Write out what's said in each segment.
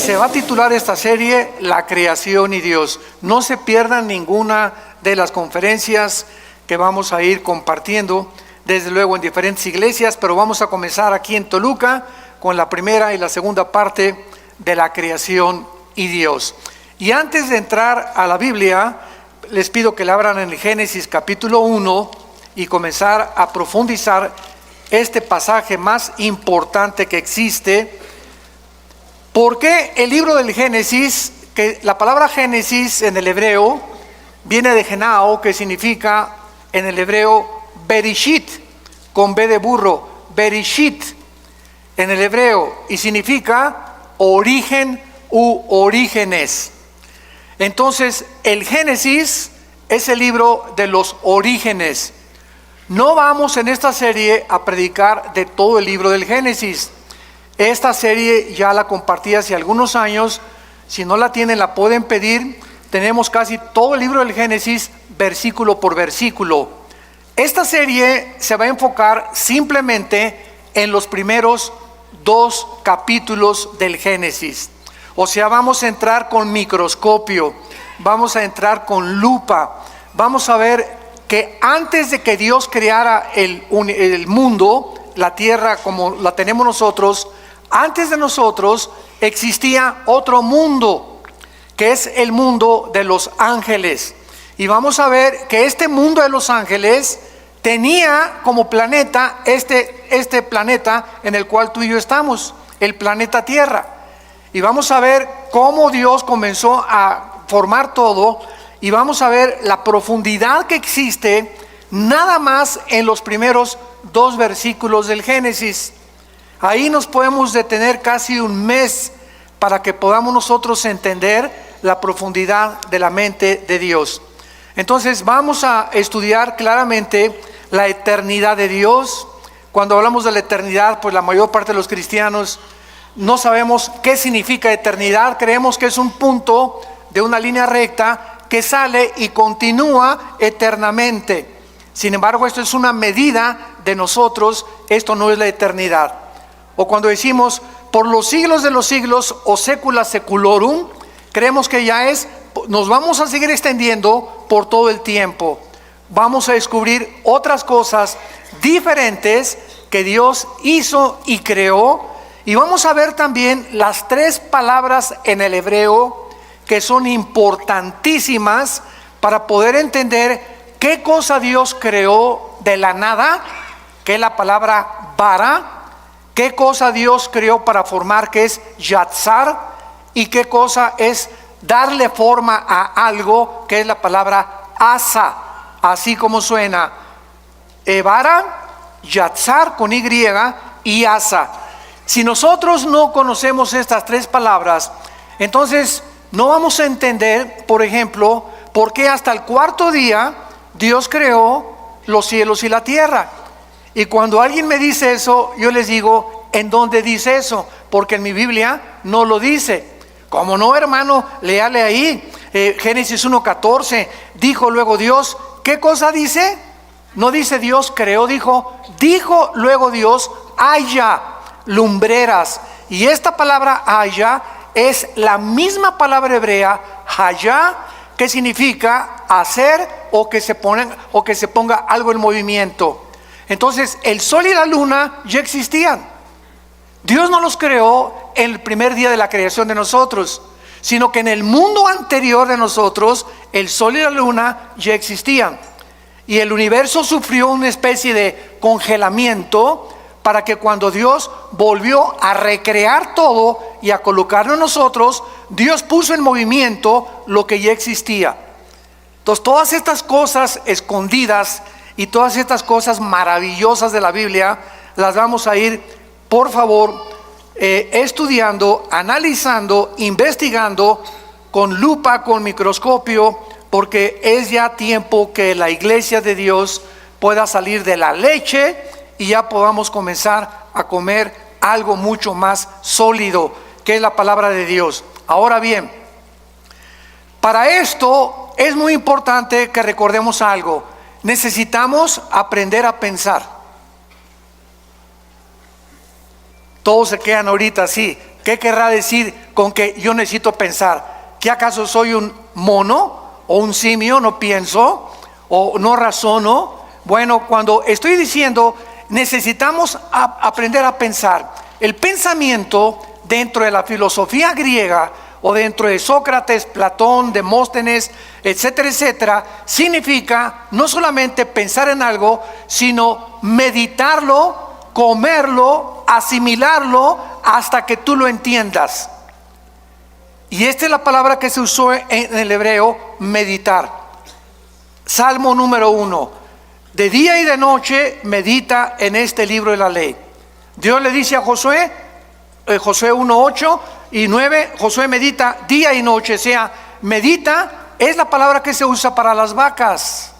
se va a titular esta serie La creación y Dios. No se pierdan ninguna de las conferencias que vamos a ir compartiendo, desde luego en diferentes iglesias, pero vamos a comenzar aquí en Toluca con la primera y la segunda parte de la creación y Dios. Y antes de entrar a la Biblia, les pido que la abran en el Génesis capítulo 1 y comenzar a profundizar este pasaje más importante que existe. ¿Por qué el libro del Génesis? Que la palabra Génesis en el hebreo viene de Genao, que significa en el hebreo Bereshit, con B de burro, Bereshit en el hebreo, y significa origen u orígenes. Entonces el Génesis es el libro de los orígenes. No vamos en esta serie a predicar de todo el libro del Génesis. Esta serie ya la compartí hace algunos años. Si no la tienen, la pueden pedir. Tenemos casi todo el libro del Génesis, versículo por versículo. Esta serie se va a enfocar simplemente en los primeros 2 capítulos del Génesis. O sea, vamos a entrar con microscopio, vamos a entrar con lupa, vamos a ver que antes de que Dios creara el mundo, la tierra como la tenemos nosotros, antes de nosotros existía otro mundo, que es el mundo de los ángeles. Y vamos a ver que este mundo de los ángeles tenía como planeta este planeta en el cual tú y yo estamos, el planeta Tierra. Y vamos a ver cómo Dios comenzó a formar todo, y vamos a ver la profundidad que existe nada más en los primeros 2 versículos del Génesis. Ahí nos podemos detener casi un mes para que podamos nosotros entender la profundidad de la mente de Dios. Entonces vamos a estudiar claramente la eternidad de Dios. Cuando hablamos de la eternidad, pues la mayor parte de los cristianos no sabemos qué significa eternidad. Creemos que es un punto de una línea recta que sale y continúa eternamente. Sin embargo, esto es una medida de nosotros, esto no es la eternidad. O cuando decimos por los siglos de los siglos o secula seculorum, creemos que ya nos vamos a seguir extendiendo por todo el tiempo. Vamos a descubrir otras cosas diferentes que Dios hizo y creó. Y vamos a ver también las 3 palabras en el hebreo que son importantísimas para poder entender qué cosa Dios creó de la nada, que es la palabra bara, qué cosa Dios creó para formar, que es yatzar, y qué cosa es darle forma a algo, que es la palabra asa, así como suena, bara, yatzar con Y y asa. Si nosotros no conocemos estas 3 palabras, entonces no vamos a entender, por ejemplo, por qué hasta el 4.º día Dios creó los cielos y la tierra. Y cuando alguien me dice eso, yo les digo, ¿en dónde dice eso? Porque en mi Biblia no lo dice. ¿Cómo no, hermano? Léale ahí, Génesis 1.14, dijo luego Dios. ¿Qué cosa dice? No dice Dios creó, dijo luego Dios, haya lumbreras. Y esta palabra haya es la misma palabra hebrea haya, que significa hacer o que se ponga algo en movimiento. Entonces el sol y la luna ya existían. Dios no los creó en el primer día de la creación de nosotros, sino que en el mundo anterior de nosotros el sol y la luna ya existían. Y el universo sufrió una especie de congelamiento para que cuando Dios volvió a recrear todo y a colocarlo en nosotros, Dios puso en movimiento lo que ya existía. Entonces todas estas cosas escondidas y todas estas cosas maravillosas de la Biblia las vamos a ir, por favor, estudiando, analizando, investigando con lupa, con microscopio, porque es ya tiempo que la iglesia de Dios pueda salir de la leche y ya podamos comenzar a comer algo mucho más sólido, que es la palabra de Dios. Ahora bien, para esto es muy importante que recordemos algo. Necesitamos aprender a pensar. Todos se quedan ahorita así. ¿Qué querrá decir con que yo necesito pensar. ¿Qué acaso soy un mono o un simio? No pienso o no razono. Bueno, cuando estoy diciendo necesitamos aprender a pensar, el pensamiento dentro de la filosofía griega o dentro de Sócrates, Platón, Demóstenes, etcétera, etcétera, significa no solamente pensar en algo, sino meditarlo, comerlo, asimilarlo hasta que tú lo entiendas. Y esta es la palabra que se usó en el hebreo, meditar. Salmo número 1: de día y de noche medita en este libro de la ley. Dios le dice a Josué, Josué 1, 8 y 9, Josué medita día y noche. O sea, medita es la palabra que se usa para las vacas.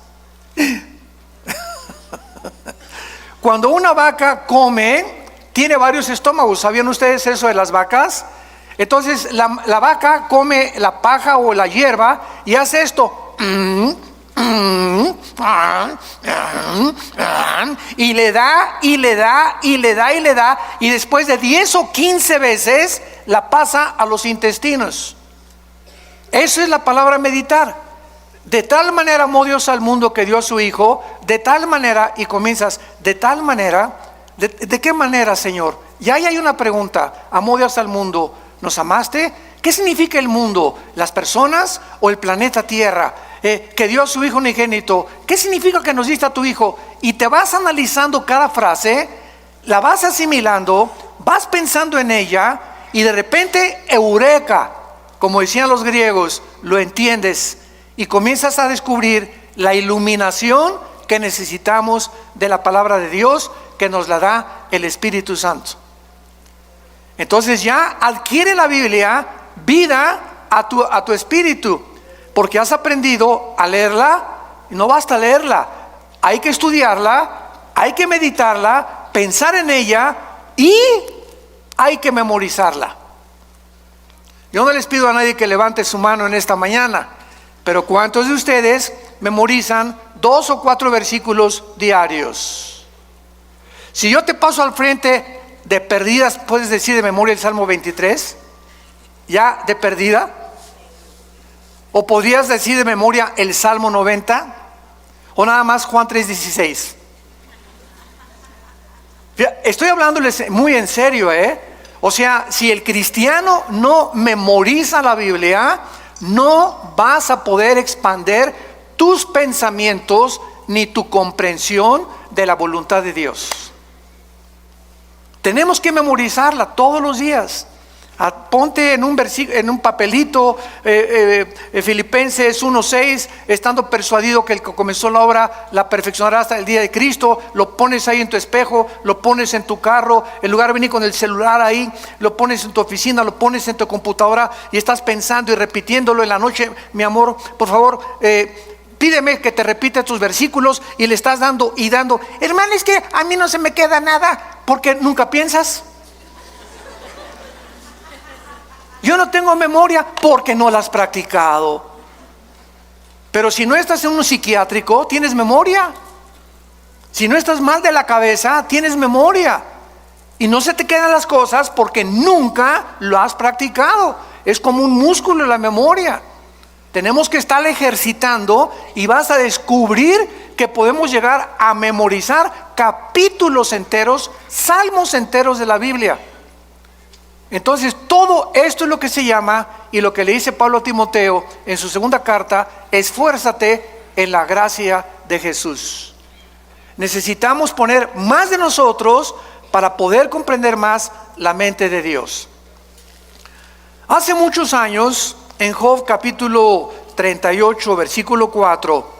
Cuando una vaca come, tiene varios estómagos. ¿Sabían ustedes eso de las vacas? Entonces la vaca come la paja o la hierba y hace esto. Y le da, y le da, y le da, y le da, y después de 10 o 15 veces la pasa a los intestinos. Eso es la palabra meditar. De tal manera amó Dios al mundo que dio a su Hijo, de tal manera, y comienzas, de tal manera, ¿de qué manera, Señor? Ya ahí hay una pregunta. Amó Dios al mundo, ¿nos amaste? ¿Qué significa el mundo? ¿Las personas o el planeta Tierra? Que dio a su Hijo unigénito. ¿Qué significa que nos diste a tu Hijo? Y te vas analizando cada frase, la vas asimilando, vas pensando en ella, y de repente, eureka, como decían los griegos, lo entiendes y comienzas a descubrir la iluminación que necesitamos de la palabra de Dios, que nos la da el Espíritu Santo. Entonces ya adquiere la Biblia vida a tu espíritu, porque has aprendido a leerla. Y no basta leerla, hay que estudiarla, hay que meditarla, pensar en ella y hay que memorizarla. Yo no les pido a nadie que levante su mano en esta mañana, pero ¿cuántos de ustedes memorizan 2 o 4 versículos diarios? Si yo te paso al frente, de perdidas, ¿puedes decir de memoria el Salmo 23? ¿Ya de perdida? ¿O podrías decir de memoria el Salmo 90? ¿O nada más Juan 3:16? Estoy hablándoles muy en serio, O sea, si el cristiano no memoriza la Biblia, no vas a poder expandir tus pensamientos ni tu comprensión de la voluntad de Dios. Tenemos que memorizarla todos los días. Ponte en un papelito, Filipenses 1:6, estando persuadido que el que comenzó la obra la perfeccionará hasta el día de Cristo. Lo pones ahí en tu espejo, lo pones en tu carro, en lugar de venir con el celular ahí, lo pones en tu oficina, lo pones en tu computadora y estás pensando y repitiéndolo en la noche. Mi amor, por favor, pídeme que te repita tus versículos, y le estás dando y dando. Hermano, es que a mí no se me queda nada, porque nunca piensas. Yo no tengo memoria porque no la has practicado. Pero si no estás en un psiquiátrico, tienes memoria. Si no estás mal de la cabeza, tienes memoria. Y no se te quedan las cosas porque nunca lo has practicado. Es como un músculo la memoria. Tenemos que estar ejercitando, y vas a descubrir que podemos llegar a memorizar capítulos enteros, salmos enteros de la Biblia. Entonces todo esto es lo que se llama, y lo que le dice Pablo a Timoteo en su segunda carta: esfuérzate en la gracia de Jesús. Necesitamos poner más de nosotros para poder comprender más la mente de Dios. Hace muchos años, en Job capítulo 38, versículo 4,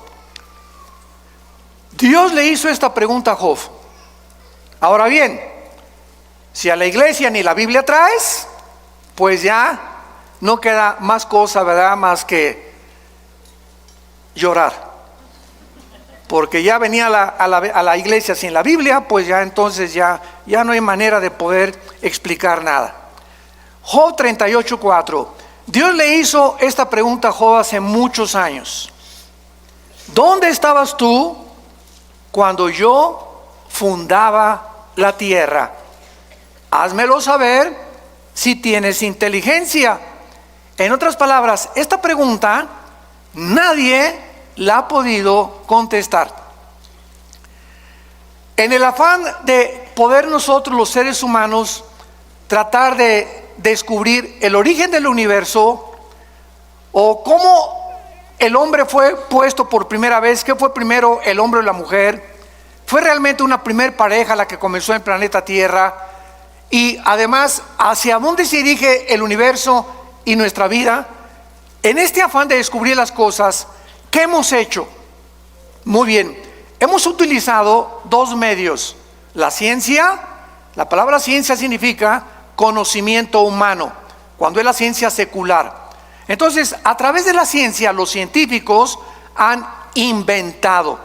Dios le hizo esta pregunta a Job. Ahora bien, si a la iglesia ni la Biblia traes, pues ya no queda más cosa, ¿verdad?, más que llorar. Porque ya venía a la iglesia sin la Biblia, pues ya entonces ya no hay manera de poder explicar nada. Job 38, 4. Dios le hizo esta pregunta a Job hace muchos años. ¿Dónde estabas tú cuando yo fundaba la tierra? Házmelo saber si tienes inteligencia? En otras palabras, esta pregunta nadie la ha podido contestar. En el afán de poder nosotros, los seres humanos, tratar de descubrir el origen del universo, o cómo el hombre fue puesto por primera vez, qué fue primero, el hombre o la mujer, fue realmente una primer pareja la que comenzó en el planeta Tierra, y además hacia dónde se dirige el universo y nuestra vida. En este afán de descubrir las cosas, ¿qué hemos hecho? Muy bien, hemos utilizado dos medios: la ciencia. La palabra ciencia significa conocimiento humano, cuando es la ciencia secular. Entonces, a través de la ciencia, los científicos han inventado,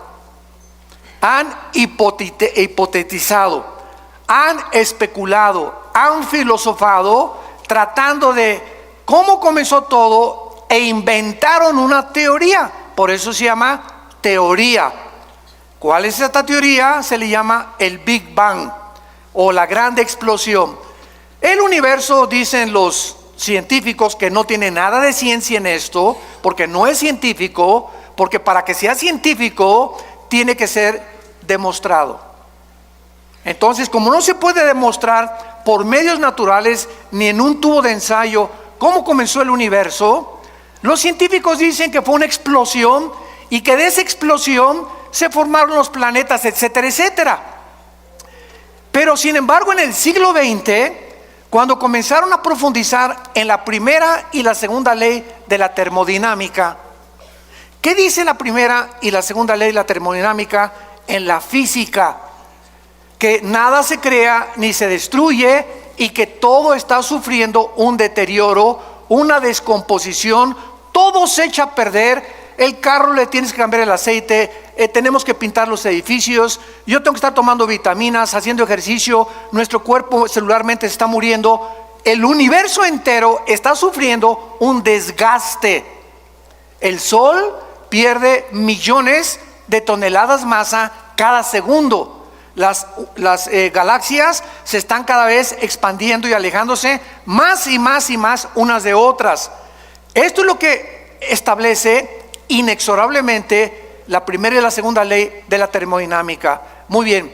han hipotetizado, han especulado, han filosofado, tratando de cómo comenzó todo, e inventaron una teoría. Por eso se llama teoría. ¿Cuál es esta teoría? Se le llama el Big Bang, o la gran explosión. El universo, dicen los científicos, que no tiene nada de ciencia en esto, porque no es científico, porque para que sea científico tiene que ser demostrado. Entonces, como no se puede demostrar por medios naturales ni en un tubo de ensayo cómo comenzó el universo, los científicos dicen que fue una explosión, y que de esa explosión se formaron los planetas, etcétera, etcétera. Pero sin embargo, en el siglo XX, cuando comenzaron a profundizar en la primera y la segunda ley de la termodinámica, ¿qué dice la primera y la segunda ley de la termodinámica en la física? Que nada se crea ni se destruye, y que todo está sufriendo un deterioro, una descomposición, todo se echa a perder. El carro le tienes que cambiar el aceite, tenemos que pintar los edificios, yo tengo que estar tomando vitaminas, haciendo ejercicio, nuestro cuerpo celularmente se está muriendo, el universo entero está sufriendo un desgaste. El Sol pierde millones de toneladas masa cada segundo. Las galaxias se están cada vez expandiendo y alejándose más y más y más unas de otras. Esto es lo que establece inexorablemente la primera y la segunda ley de la termodinámica. Muy bien,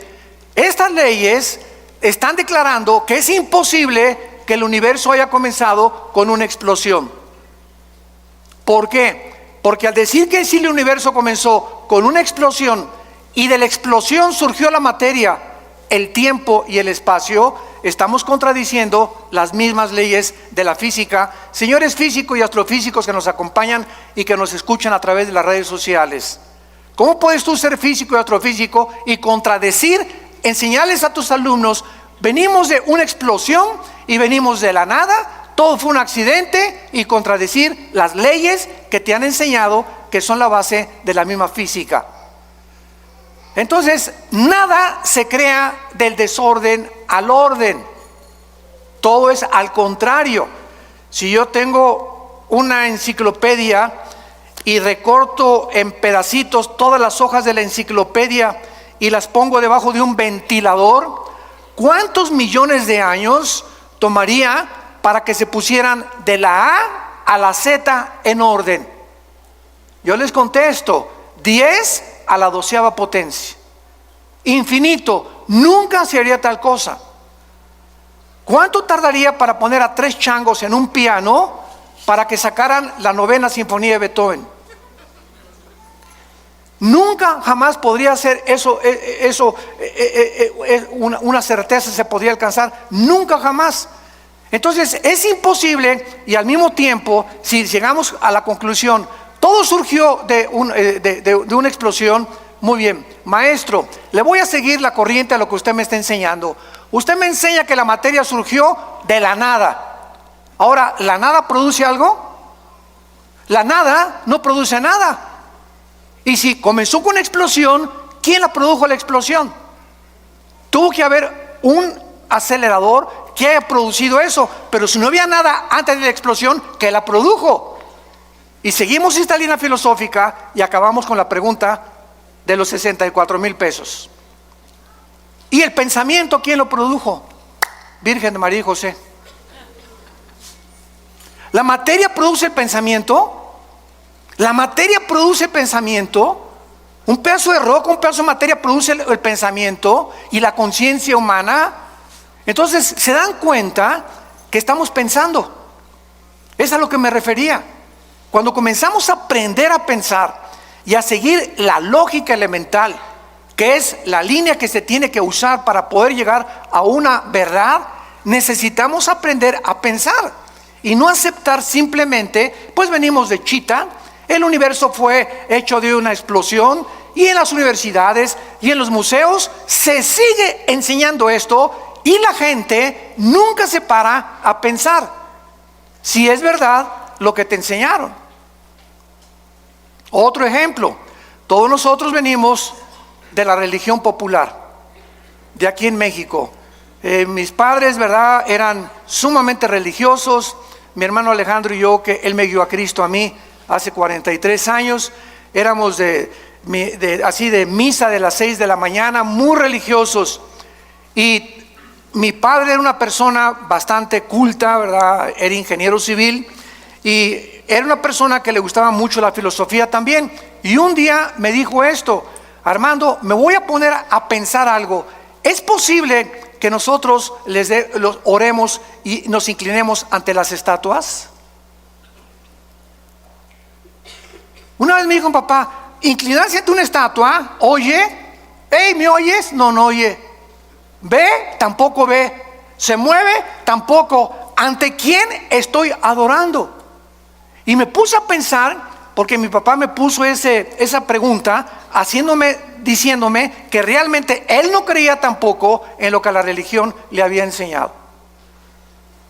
estas leyes están declarando que es imposible que el universo haya comenzado con una explosión. ¿Por qué? Porque al decir que sí, el universo comenzó con una explosión, y de la explosión surgió la materia, el tiempo y el espacio, estamos contradiciendo las mismas leyes de la física. Señores físicos y astrofísicos que nos acompañan y que nos escuchan a través de las redes sociales, ¿cómo puedes tú ser físico y astrofísico y contradecir, enseñarles a tus alumnos: venimos de una explosión y venimos de la nada, todo fue un accidente, y contradecir las leyes que te han enseñado, que son la base de la misma física? Entonces, nada se crea del desorden al orden, todo es al contrario. Si yo tengo una enciclopedia y recorto en pedacitos todas las hojas de la enciclopedia y las pongo debajo de un ventilador, ¿cuántos millones de años tomaría para que se pusieran de la A a la Z en orden? Yo les contesto: 10 a la 12ª potencia. Infinito, nunca se haría tal cosa. ¿Cuánto tardaría para poner a 3 changos en un piano para que sacaran la 9ª sinfonía de Beethoven? Nunca jamás podría ser eso, una certeza se podría alcanzar, nunca jamás. Entonces es imposible, y al mismo tiempo, si llegamos a la conclusión, todo surgió de una explosión. Muy bien, maestro, le voy a seguir la corriente a lo que usted me está enseñando. Usted me enseña que la materia surgió de la nada. Ahora, ¿la nada produce algo? La nada no produce nada. Y si comenzó con una explosión, ¿quién la produjo la explosión? Tuvo que haber un acelerador que haya producido eso. Pero si no había nada antes de la explosión, ¿qué la produjo? Y seguimos esta línea filosófica y acabamos con la pregunta de los 64,000 pesos. ¿Y el pensamiento quién lo produjo? Virgen de María y José. La materia produce el pensamiento. La materia produce pensamiento. Un pedazo de roca, un pedazo de materia produce el pensamiento y la conciencia humana. Entonces se dan cuenta que estamos pensando. Es a lo que me refería. Cuando comenzamos a aprender a pensar y a seguir la lógica elemental, que es la línea que se tiene que usar para poder llegar a una verdad, necesitamos aprender a pensar y no aceptar simplemente, pues venimos de Chita, el universo fue hecho de una explosión, y en las universidades y en los museos se sigue enseñando esto y la gente nunca se para a pensar si es verdad lo que te enseñaron. Otro ejemplo, todos nosotros venimos de la religión popular, de aquí en México. Mis padres, ¿verdad?, eran sumamente religiosos. Mi hermano Alejandro y yo, que él me guió a Cristo a mí hace 43 años, éramos así de misa de las 6 de la mañana, muy religiosos. Y mi padre era una persona bastante culta, ¿verdad? Era ingeniero civil y era una persona que le gustaba mucho la filosofía también. Y un día me dijo esto: Armando, me voy a poner a pensar algo. ¿Es posible que nosotros los oremos y nos inclinemos ante las estatuas? Una vez me dijo: papá, inclinarse ante una estatua, oye, hey, ¿me oyes? No, no oye. ¿Ve? Tampoco ve. ¿Se mueve? Tampoco. ¿Ante quién estoy adorando? Y me puse a pensar, porque mi papá me puso esa pregunta, diciéndome que realmente él no creía tampoco en lo que la religión le había enseñado.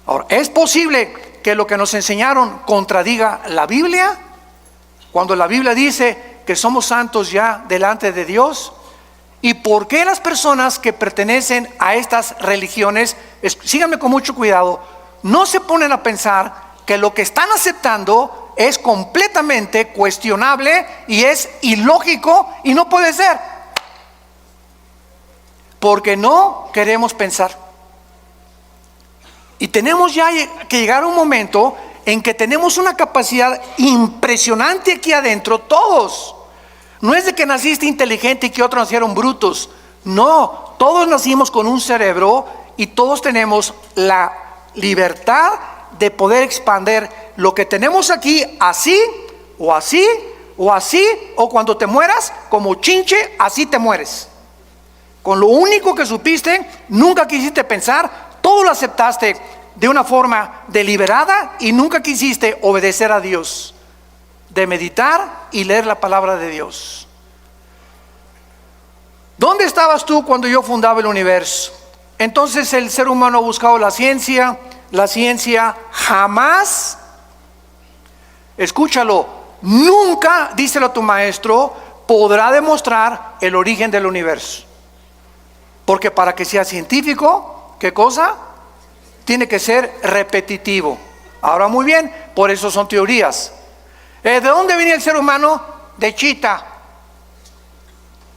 Ahora, ¿es posible que lo que nos enseñaron contradiga la Biblia? Cuando la Biblia dice que somos santos ya delante de Dios. ¿Y por qué las personas que pertenecen a estas religiones, síganme con mucho cuidado, no se ponen a pensar que lo que están aceptando es completamente cuestionable y es ilógico y no puede ser? Porque no queremos pensar. Y tenemos ya que llegar a un momento en que tenemos una capacidad impresionante aquí adentro, todos. No es de que naciste inteligente y que otros nacieron brutos. No, todos nacimos con un cerebro y todos tenemos la libertad de poder expandir lo que tenemos aquí, así, o así, o así, o cuando te mueras, como chinche, así te mueres. Con lo único que supiste, nunca quisiste pensar, todo lo aceptaste de una forma deliberada y nunca quisiste obedecer a Dios, de meditar y leer la palabra de Dios. ¿Dónde estabas tú cuando yo fundaba el universo? Entonces el ser humano ha buscado la ciencia jamás, escúchalo, nunca, díselo a tu maestro, podrá demostrar el origen del universo. Porque para que sea científico, ¿qué cosa? Tiene que ser repetitivo. Ahora, muy bien, por eso son teorías. ¿De dónde viene el ser humano? De Chita.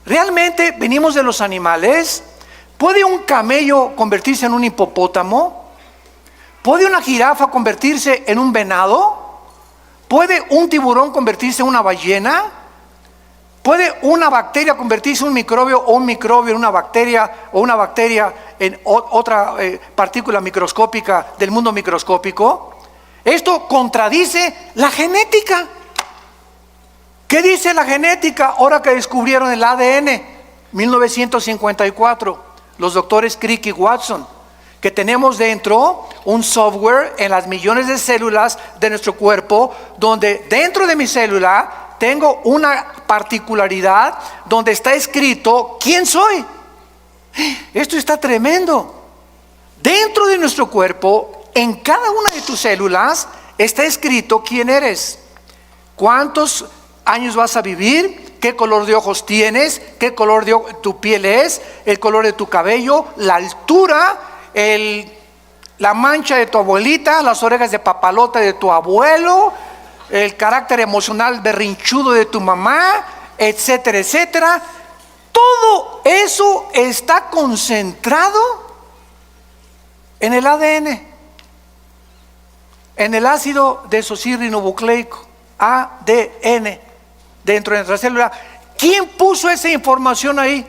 ¿Realmente venimos de los animales? ¿Puede un camello convertirse en un hipopótamo? ¿Puede una jirafa convertirse en un venado? ¿Puede un tiburón convertirse en una ballena? ¿Puede una bacteria convertirse en un microbio o un microbio en una bacteria o una bacteria en otra partícula microscópica del mundo microscópico? Esto contradice la genética. ¿Qué dice la genética ahora que descubrieron el ADN? 1954, los doctores Crick y Watson, que tenemos dentro un software en las millones de células de nuestro cuerpo, donde dentro de mi célula tengo una particularidad donde está escrito quién soy. Esto está tremendo. Dentro de nuestro cuerpo, en cada una de tus células está escrito quién eres, cuántos años vas a vivir, qué color de ojos tienes, qué color de tu piel es, el color de tu cabello, la altura, la mancha de tu abuelita, las orejas de papalote de tu abuelo, el carácter emocional berrinchudo de tu mamá, etcétera, etcétera. Todo eso está concentrado en el ADN. en el ácido desoxirribonucleico, ADN, dentro de nuestra célula. ¿Quién puso esa información ahí?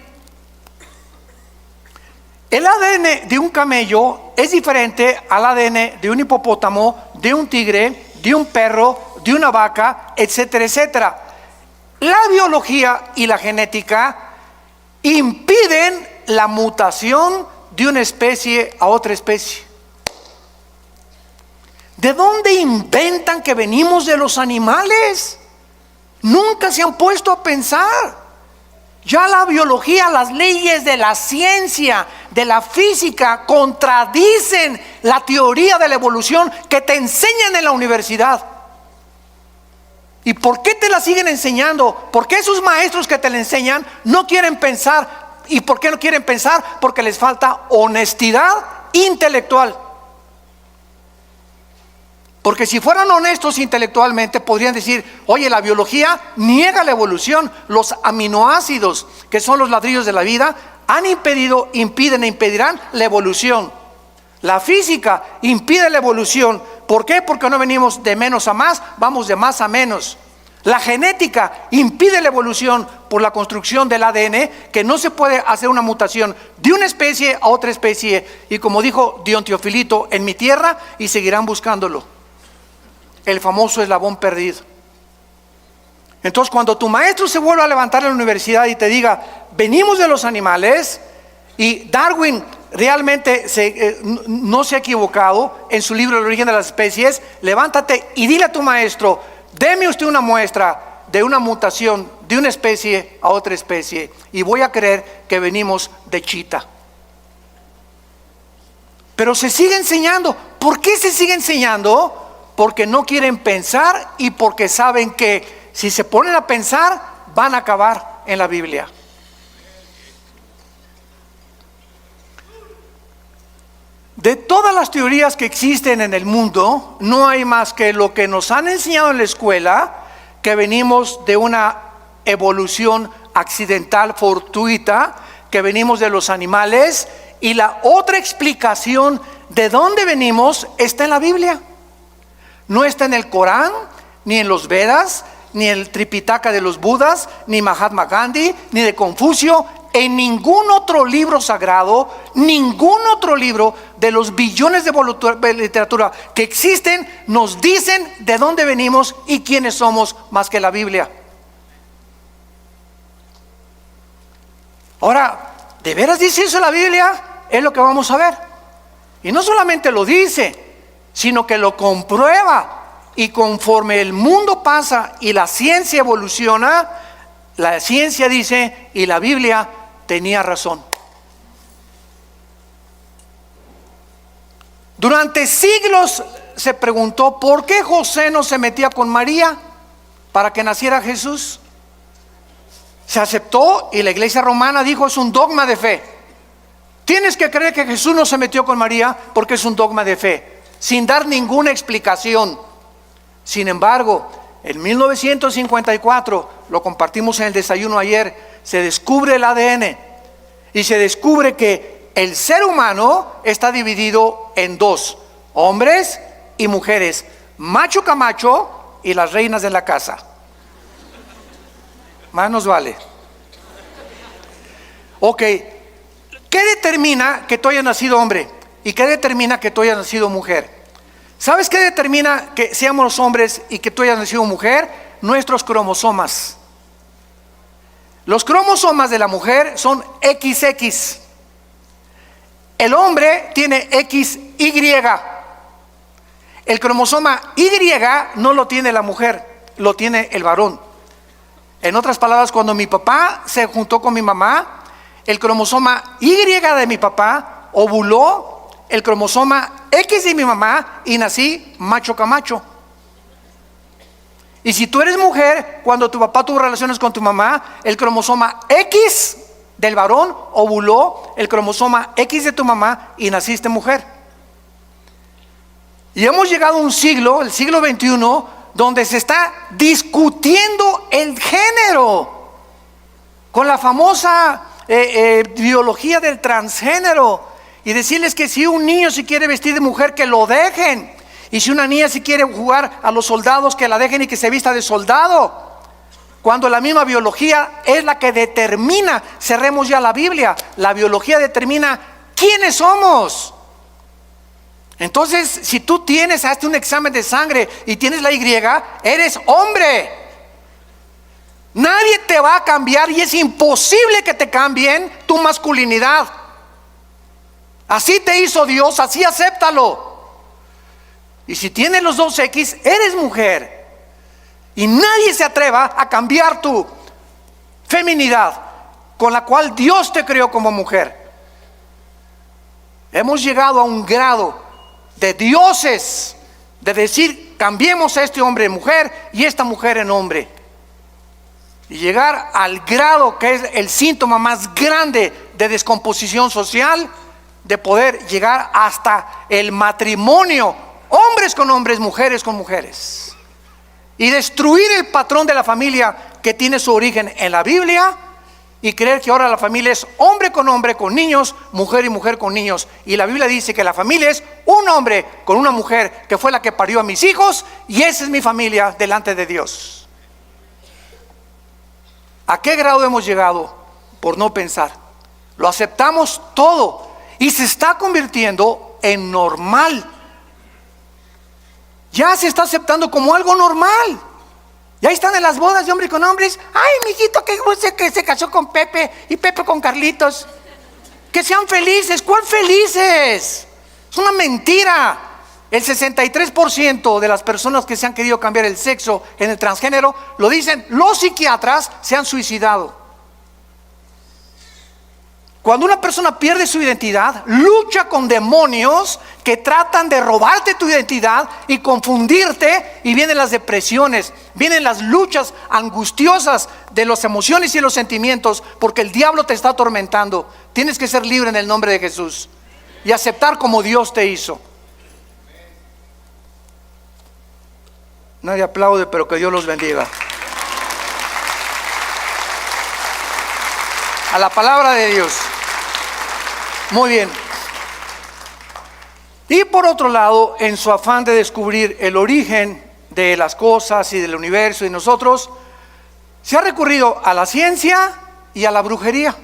El ADN de un camello es diferente al ADN de un hipopótamo, de un tigre, de un perro, de una vaca, etcétera, etcétera. La biología y la genética impiden la mutación de una especie a otra especie. ¿De dónde inventan que venimos de los animales? Nunca se han puesto a pensar. Ya la biología, las leyes de la ciencia, de la física, contradicen la teoría de la evolución que te enseñan en la universidad. ¿Y por qué te la siguen enseñando? ¿Por qué esos maestros que te la enseñan no quieren pensar? ¿Y por qué no quieren pensar? Porque les falta honestidad intelectual. Porque si fueran honestos intelectualmente, podrían decir: oye, la biología niega la evolución. Los aminoácidos, que son los ladrillos de la vida, han impedido, impiden e impedirán la evolución. La física impide la evolución. ¿Por qué? Porque no venimos de menos a más, vamos de más a menos. La genética impide la evolución por la construcción del ADN, que no se puede hacer una mutación de una especie a otra especie. Y como dijo Dion Teofilito, en mi tierra, y seguirán buscándolo. El famoso eslabón perdido. Entonces, cuando tu maestro se vuelva a levantar en la universidad y te diga: venimos de los animales, y Darwin realmente no se ha equivocado en su libro El origen de las especies, levántate y dile a tu maestro: deme usted una muestra de una mutación de una especie a otra especie, y voy a creer que venimos de chita. Pero se sigue enseñando. ¿Por qué se sigue enseñando? Porque no quieren pensar y porque saben que si se ponen a pensar van a acabar en la Biblia. De todas las teorías que existen en el mundo, no hay más que lo que nos han enseñado en la escuela, que venimos de una evolución accidental, fortuita, que venimos de los animales, y la otra explicación de dónde venimos está en la Biblia. No está en el Corán, ni en los Vedas, ni en el Tripitaka de los Budas, ni Mahatma Gandhi, ni de Confucio. En ningún otro libro sagrado, ningún otro libro de los billones de literatura que existen nos dicen de dónde venimos y quiénes somos, más que la Biblia. Ahora, ¿de veras dice eso la Biblia? Es lo que vamos a ver. Y no solamente lo dice, sino que lo comprueba. Y conforme el mundo pasa y la ciencia evoluciona, la ciencia dice, y la Biblia tenía razón. Durante siglos se preguntó por qué José no se metía con María para que naciera Jesús. Se aceptó, y la iglesia romana dijo: es un dogma de fe. Tienes que creer que Jesús no se metió con María porque es un dogma de fe, sin dar ninguna explicación. Sin embargo, en 1954, lo compartimos en el desayuno ayer, se descubre el ADN y se descubre que el ser humano está dividido en dos: hombres y mujeres, macho camacho y las reinas de la casa. Más nos vale. Ok, ¿qué determina que tú hayas nacido hombre? ¿Y qué determina que tú hayas nacido mujer? ¿Sabes qué determina que seamos hombres y que tú hayas nacido mujer? Nuestros cromosomas. Los cromosomas de la mujer son XX. El hombre tiene XY. El cromosoma Y no lo tiene la mujer, lo tiene el varón. En otras palabras, cuando mi papá se juntó con mi mamá, el cromosoma Y de mi papá ovuló el cromosoma X de mi mamá y nací macho camacho. Y si tú eres mujer, cuando tu papá tuvo relaciones con tu mamá, el cromosoma X del varón ovuló el cromosoma X de tu mamá y naciste mujer. Y hemos llegado a un siglo, el siglo XXI, donde se está discutiendo el género, con la famosa biología del transgénero, y decirles que si un niño se quiere vestir de mujer, que lo dejen. Y si una niña si quiere jugar a los soldados, que la dejen y que se vista de soldado. Cuando la misma biología es la que determina, cerremos ya la Biblia, la biología determina quiénes somos. Entonces, si tú hazte un examen de sangre y tienes la Y, eres hombre. Nadie te va a cambiar y es imposible que te cambien tu masculinidad. Así te hizo Dios, así acéptalo. Y si tienes los 2X, eres mujer. Y nadie se atreva a cambiar tu feminidad con la cual Dios te creó como mujer. Hemos llegado a un grado de dioses, de decir, cambiemos a este hombre en mujer y esta mujer en hombre. Y llegar al grado que es el síntoma más grande de descomposición social, de poder llegar hasta el matrimonio, hombres con hombres, mujeres con mujeres. Y destruir el patrón de la familia que tiene su origen en la Biblia y creer que ahora la familia es hombre, con niños, mujer y mujer con niños. Y la Biblia dice que la familia es un hombre con una mujer que fue la que parió a mis hijos y esa es mi familia delante de Dios. ¿A qué grado hemos llegado por no pensar? Lo aceptamos todo y se está convirtiendo en normal. Ya se está aceptando como algo normal. Ya están en las bodas de hombres con hombres. Ay, mijito, que se casó con Pepe y Pepe con Carlitos. Que sean felices. ¿Cuál felices? Es una mentira. El 63% de las personas que se han querido cambiar el sexo en el transgénero, lo dicen los psiquiatras, se han suicidado. Cuando una persona pierde su identidad, lucha con demonios que tratan de robarte tu identidad y confundirte, y vienen las depresiones, vienen las luchas angustiosas de las emociones y los sentimientos, porque el diablo te está atormentando. Tienes que ser libre en el nombre de Jesús y aceptar como Dios te hizo. Nadie aplaude, pero que Dios los bendiga. A la palabra de Dios. Muy bien. Y por otro lado, en su afán de descubrir el origen de las cosas y del universo y nosotros, se ha recurrido a la ciencia y a la brujería,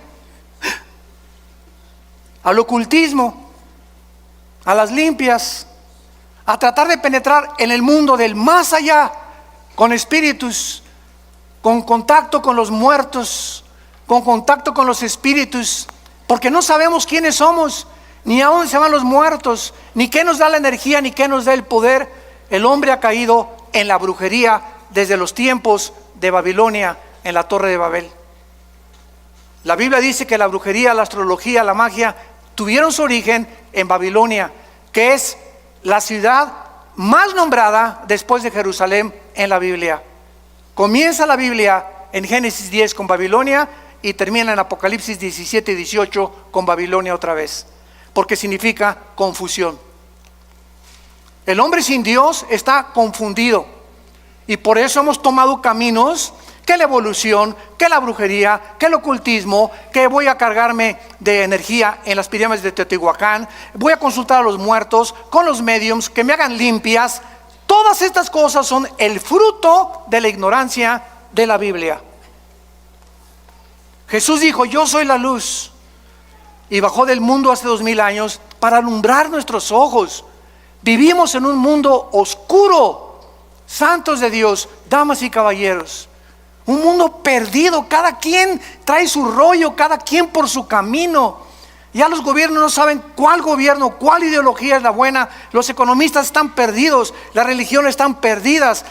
al ocultismo, a las limpias, a tratar de penetrar en el mundo del más allá, con espíritus, con contacto con los muertos, con contacto con los espíritus, porque no sabemos quiénes somos, ni a dónde se van los muertos, ni qué nos da la energía, ni qué nos da el poder. El hombre ha caído en la brujería desde los tiempos de Babilonia, en la Torre de Babel. La Biblia dice que la brujería, la astrología, la magia tuvieron su origen en Babilonia, que es la ciudad más nombrada después de Jerusalén en la Biblia. Comienza la Biblia en Génesis 10 con Babilonia y termina en Apocalipsis 17 y 18 con Babilonia otra vez, porque significa confusión. El hombre sin Dios está confundido y por eso hemos tomado caminos que la evolución, que la brujería, que el ocultismo, que voy a cargarme de energía en las pirámides de Teotihuacán, voy a consultar a los muertos con los mediums que me hagan limpias. Todas estas cosas son el fruto de la ignorancia de la Biblia. Jesús dijo: yo soy la luz, y bajó del mundo hace 2000 años para alumbrar nuestros ojos. Vivimos en un mundo oscuro, santos de Dios, damas y caballeros, un mundo perdido. Cada quien trae su rollo, cada quien por su camino. Ya los gobiernos no saben cuál gobierno, cuál ideología es la buena. Los economistas están perdidos, las religiones están perdidas,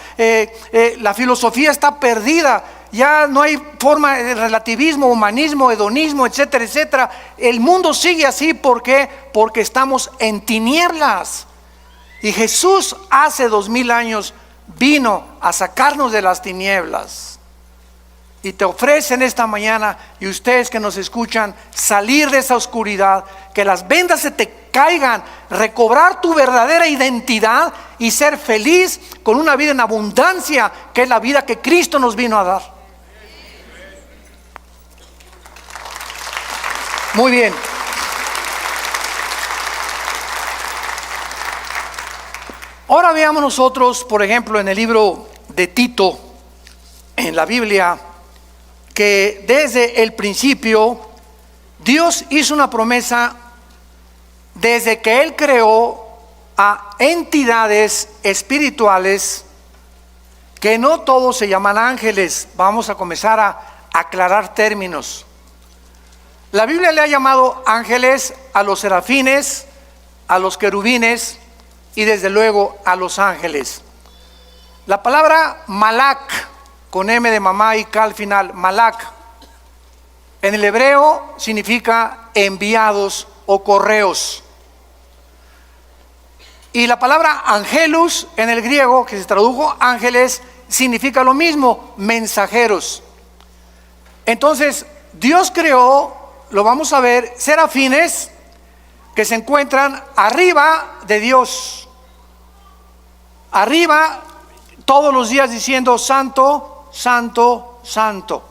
la filosofía está perdida. Ya no hay forma de relativismo, humanismo, hedonismo, etcétera, etcétera. El mundo sigue así. ¿Por qué? Porque estamos en tinieblas. Y Jesús hace 2000 años vino a sacarnos de las tinieblas. Y te ofrecen esta mañana, y ustedes que nos escuchan, salir de esa oscuridad, que las vendas se te caigan, recobrar tu verdadera identidad y ser feliz con una vida en abundancia, que es la vida que Cristo nos vino a dar. Muy bien. Ahora veamos nosotros, por ejemplo, en el libro de Tito, en la Biblia, que desde el principio Dios hizo una promesa desde que Él creó a entidades espirituales que no todos se llaman ángeles. Vamos a comenzar a aclarar términos. La Biblia le ha llamado ángeles a los serafines, a los querubines y desde luego a los ángeles. La palabra malak, con M de mamá y K al final, malak, en el hebreo significa enviados o correos. Y la palabra angelus en el griego, que se tradujo ángeles, significa lo mismo, mensajeros. Entonces, Dios creó, lo vamos a ver, serafines que se encuentran arriba de Dios. Arriba, todos los días diciendo santo, santo, santo.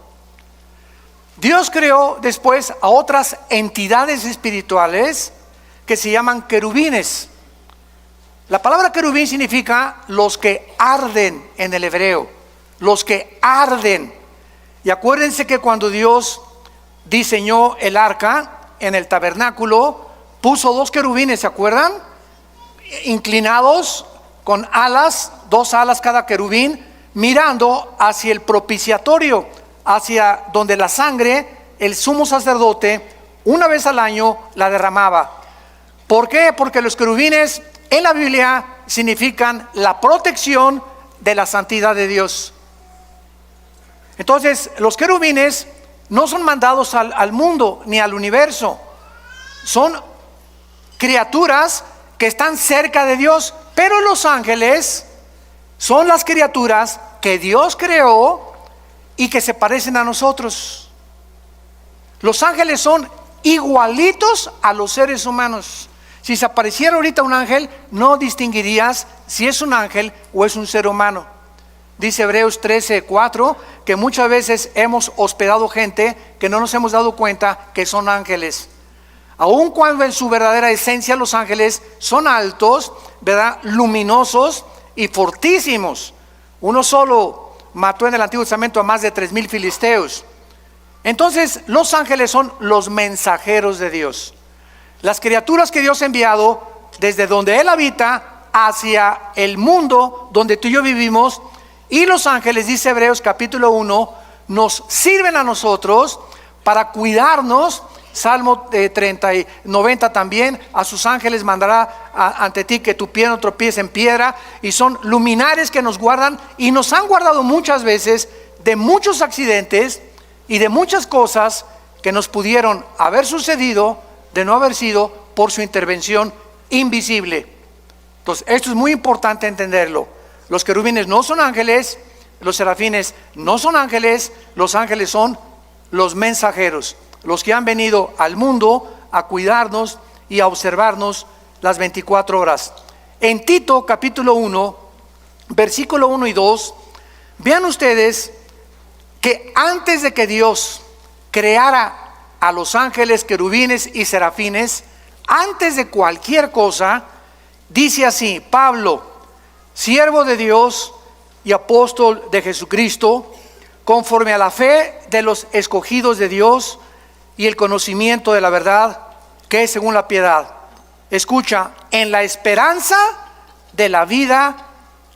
Dios creó después a otras entidades espirituales que se llaman querubines. La palabra querubín significa los que arden en el hebreo, los que arden. Y acuérdense que cuando Dios diseñó el arca en el tabernáculo, puso dos querubines, ¿se acuerdan? Inclinados con alas, dos alas cada querubín, mirando hacia el propiciatorio, hacia donde la sangre, el sumo sacerdote, una vez al año la derramaba. ¿Por qué? Porque los querubines en la Biblia significan la protección de la santidad de Dios. Entonces, los querubines no son mandados al mundo ni al universo. Son criaturas que están cerca de Dios, pero los ángeles son las criaturas que Dios creó y que se parecen a nosotros. Los ángeles son igualitos a los seres humanos. Si se apareciera ahorita un ángel, no distinguirías si es un ángel o es un ser humano. Dice Hebreos 13:4 que muchas veces hemos hospedado gente que no nos hemos dado cuenta que son ángeles. Aun cuando en su verdadera esencia los ángeles son altos, ¿verdad?, luminosos y fortísimos. Uno solo mató en el Antiguo Testamento a más de 3,000 filisteos. Entonces, los ángeles son los mensajeros de Dios. Las criaturas que Dios ha enviado desde donde Él habita hacia el mundo donde tú y yo vivimos. Y los ángeles, dice Hebreos capítulo 1, nos sirven a nosotros para cuidarnos. Salmo 30 y 90 también, a sus ángeles mandará ante ti que tu pie no tropiece en piedra. Y son luminares que nos guardan y nos han guardado muchas veces de muchos accidentes y de muchas cosas que nos pudieron haber sucedido de no haber sido por su intervención invisible. Entonces, esto es muy importante entenderlo. Los querubines no son ángeles, los serafines no son ángeles, los ángeles son los mensajeros, los que han venido al mundo a cuidarnos y a observarnos las 24 horas. En Tito capítulo 1, versículo 1 y 2, vean ustedes que antes de que Dios creara a los ángeles, querubines y serafines, antes de cualquier cosa, dice así: Pablo, siervo de Dios y apóstol de Jesucristo, conforme a la fe de los escogidos de Dios y el conocimiento de la verdad, que es según la piedad. Escucha, en la esperanza de la vida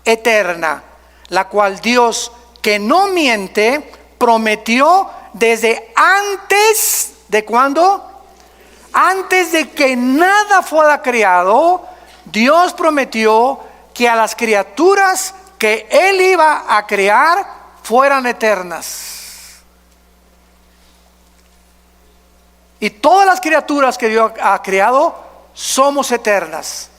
eterna, la cual Dios, que no miente, prometió desde antes de ¿cuándo? Antes de que nada fuera creado. Dios prometió que a las criaturas que Él iba a crear fueran eternas. Y todas las criaturas que Dios ha creado somos eternas.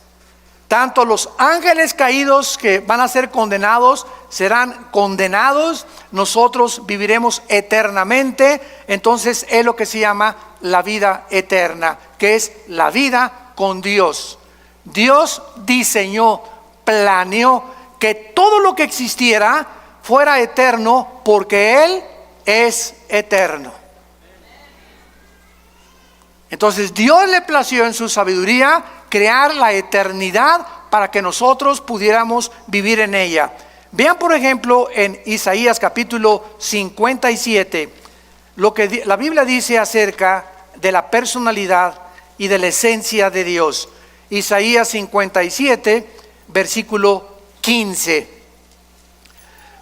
Tanto los ángeles caídos que van a ser condenados serán condenados. Nosotros viviremos eternamente. Entonces es lo que se llama la vida eterna, que es la vida con Dios. Dios diseñó, planeó que todo lo que existiera fuera eterno porque Él es eterno. Entonces Dios le plació en su sabiduría crear la eternidad para que nosotros pudiéramos vivir en ella. Vean por ejemplo en Isaías capítulo 57 lo que la Biblia dice acerca de la personalidad y de la esencia de Dios. Isaías 57 versículo 15.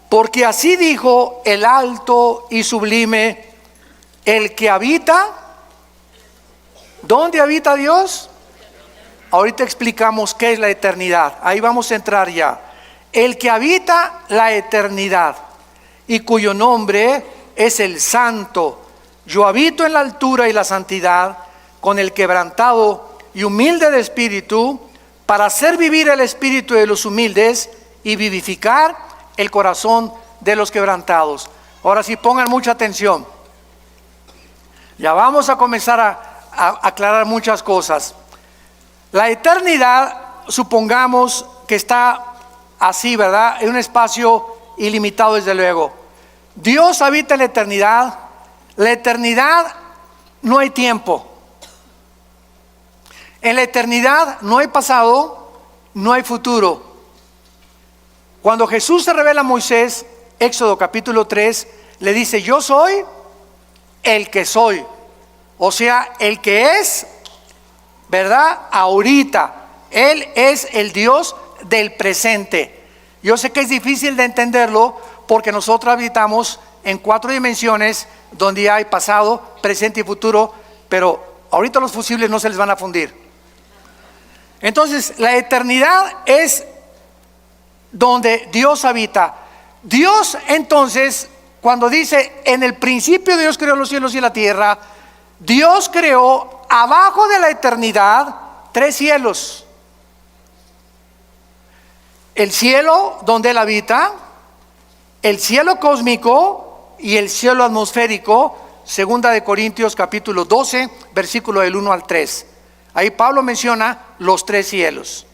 Porque así dijo el alto y sublime, el que habita. ¿Dónde habita Dios? Ahorita explicamos qué es la eternidad. Ahí vamos a entrar ya. El que habita la eternidad y cuyo nombre es el Santo. Yo habito en la altura y la santidad, con el quebrantado y humilde de espíritu, para hacer vivir el espíritu de los humildes y vivificar el corazón de los quebrantados. Ahora sí, pongan mucha atención. Ya vamos a comenzar a aclarar muchas cosas. La eternidad, supongamos que está así, ¿verdad? En un espacio ilimitado, desde luego. Dios habita en la eternidad. La eternidad no hay tiempo. En la eternidad no hay pasado, no hay futuro. Cuando Jesús se revela a Moisés, Éxodo capítulo 3, le dice: yo soy el que soy. O sea, el que es, ¿verdad? Ahorita. Él es el Dios del presente. Yo sé que es difícil de entenderlo porque nosotros habitamos en 4 dimensiones donde hay pasado, presente y futuro, pero ahorita los fusibles no se les van a fundir. Entonces, la eternidad es donde Dios habita. Dios, entonces, cuando dice en el principio Dios creó los cielos y la tierra, Dios creó abajo de la eternidad 3 cielos. El cielo donde Él habita, el cielo cósmico y el cielo atmosférico. Segunda de Corintios capítulo 12, versículo del 1 al 3. Ahí Pablo menciona los 3 cielos.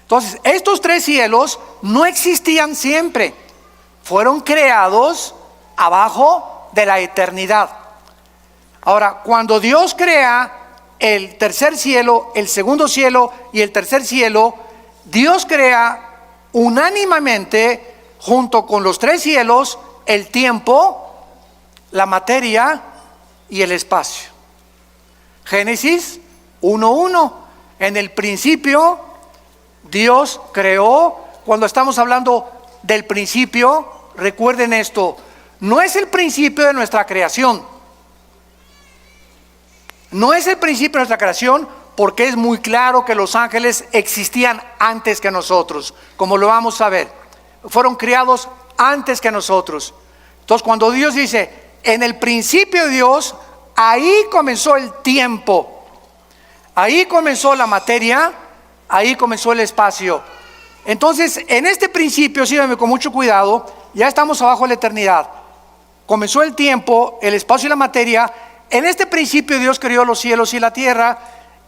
Entonces, estos 3 cielos no existían siempre. Fueron creados abajo de la eternidad. Ahora, cuando Dios crea el tercer cielo, el segundo cielo y el tercer cielo, Dios crea unánimemente, junto con los 3 cielos, el tiempo, la materia y el espacio. Génesis 1:1. En el principio Dios creó. Cuando estamos hablando del principio, recuerden esto: no es el principio de nuestra creación. No es el principio de nuestra creación, porque es muy claro que los ángeles existían antes que nosotros, como lo vamos a ver. Fueron creados antes que nosotros. Entonces, cuando Dios dice en el principio de Dios, ahí comenzó el tiempo, ahí comenzó la materia, ahí comenzó el espacio. Entonces, en este principio, síganme con mucho cuidado, ya estamos abajo de la eternidad. Comenzó el tiempo, el espacio y la materia. En este principio Dios creó los cielos y la tierra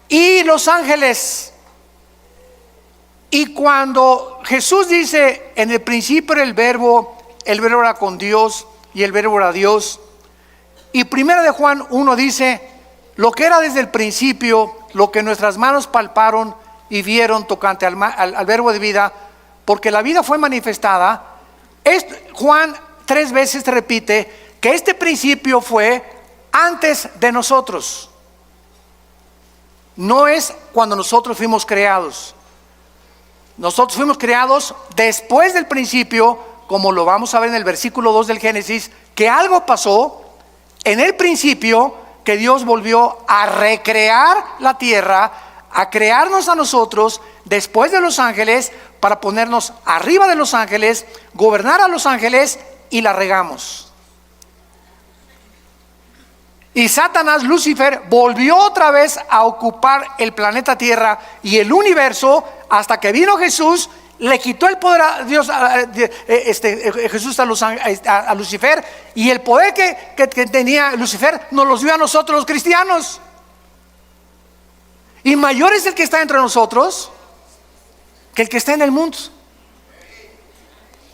y los ángeles. Y cuando Jesús dice en el principio era el verbo era con Dios y el verbo era Dios. Y primera de Juan 1 dice: lo que era desde el principio, lo que nuestras manos palparon y vieron tocante al verbo de vida, porque la vida fue manifestada. Juan 3 veces repite que este principio fue antes de nosotros. No es cuando nosotros fuimos creados. Nosotros fuimos creados después del principio, como lo vamos a ver en el versículo 2 del Génesis, que algo pasó en el principio, que Dios volvió a recrear la tierra, a crearnos a nosotros después de los ángeles, para ponernos arriba de los ángeles, gobernar a los ángeles, y la regamos. Y Satanás, Lucifer, volvió otra vez a ocupar el planeta Tierra y el universo, hasta que vino Jesús, le quitó el poder a Dios, Jesús a Lucifer, y el poder que tenía Lucifer nos los dio a nosotros los cristianos. Y mayor es el que está entre nosotros que el que está en el mundo.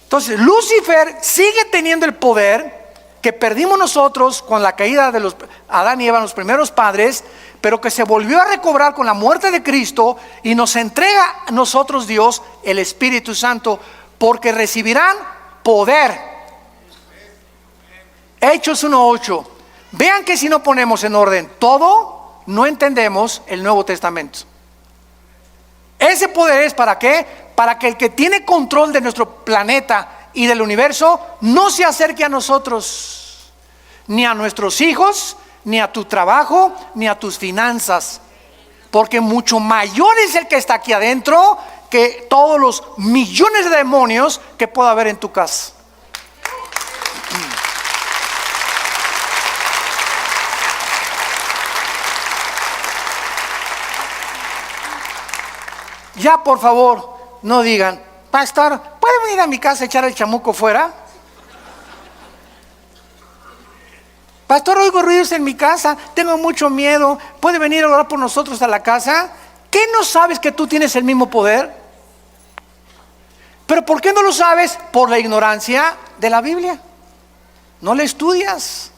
Entonces Lucifer sigue teniendo el poder, que perdimos nosotros con la caída de los Adán y Eva, los primeros padres, pero que se volvió a recobrar con la muerte de Cristo y nos entrega a nosotros Dios el Espíritu Santo, porque recibirán poder. Hechos 1:8. Vean que si no ponemos en orden todo, no entendemos el Nuevo Testamento. Ese poder es ¿para qué? Para que el que tiene control de nuestro planeta y del universo no se acerque a nosotros, ni a nuestros hijos, ni a tu trabajo, ni a tus finanzas, porque mucho mayor es el que está aquí adentro que todos los millones de demonios que pueda haber en tu casa. Ya, por favor, no digan: pastor, ¿puede venir a mi casa a echar el chamuco fuera? Pastor, oigo ruidos en mi casa, tengo mucho miedo, ¿puede venir a orar por nosotros a la casa? ¿Qué no sabes que tú tienes el mismo poder? ¿Pero por qué no lo sabes? Por la ignorancia de la Biblia. No la estudias,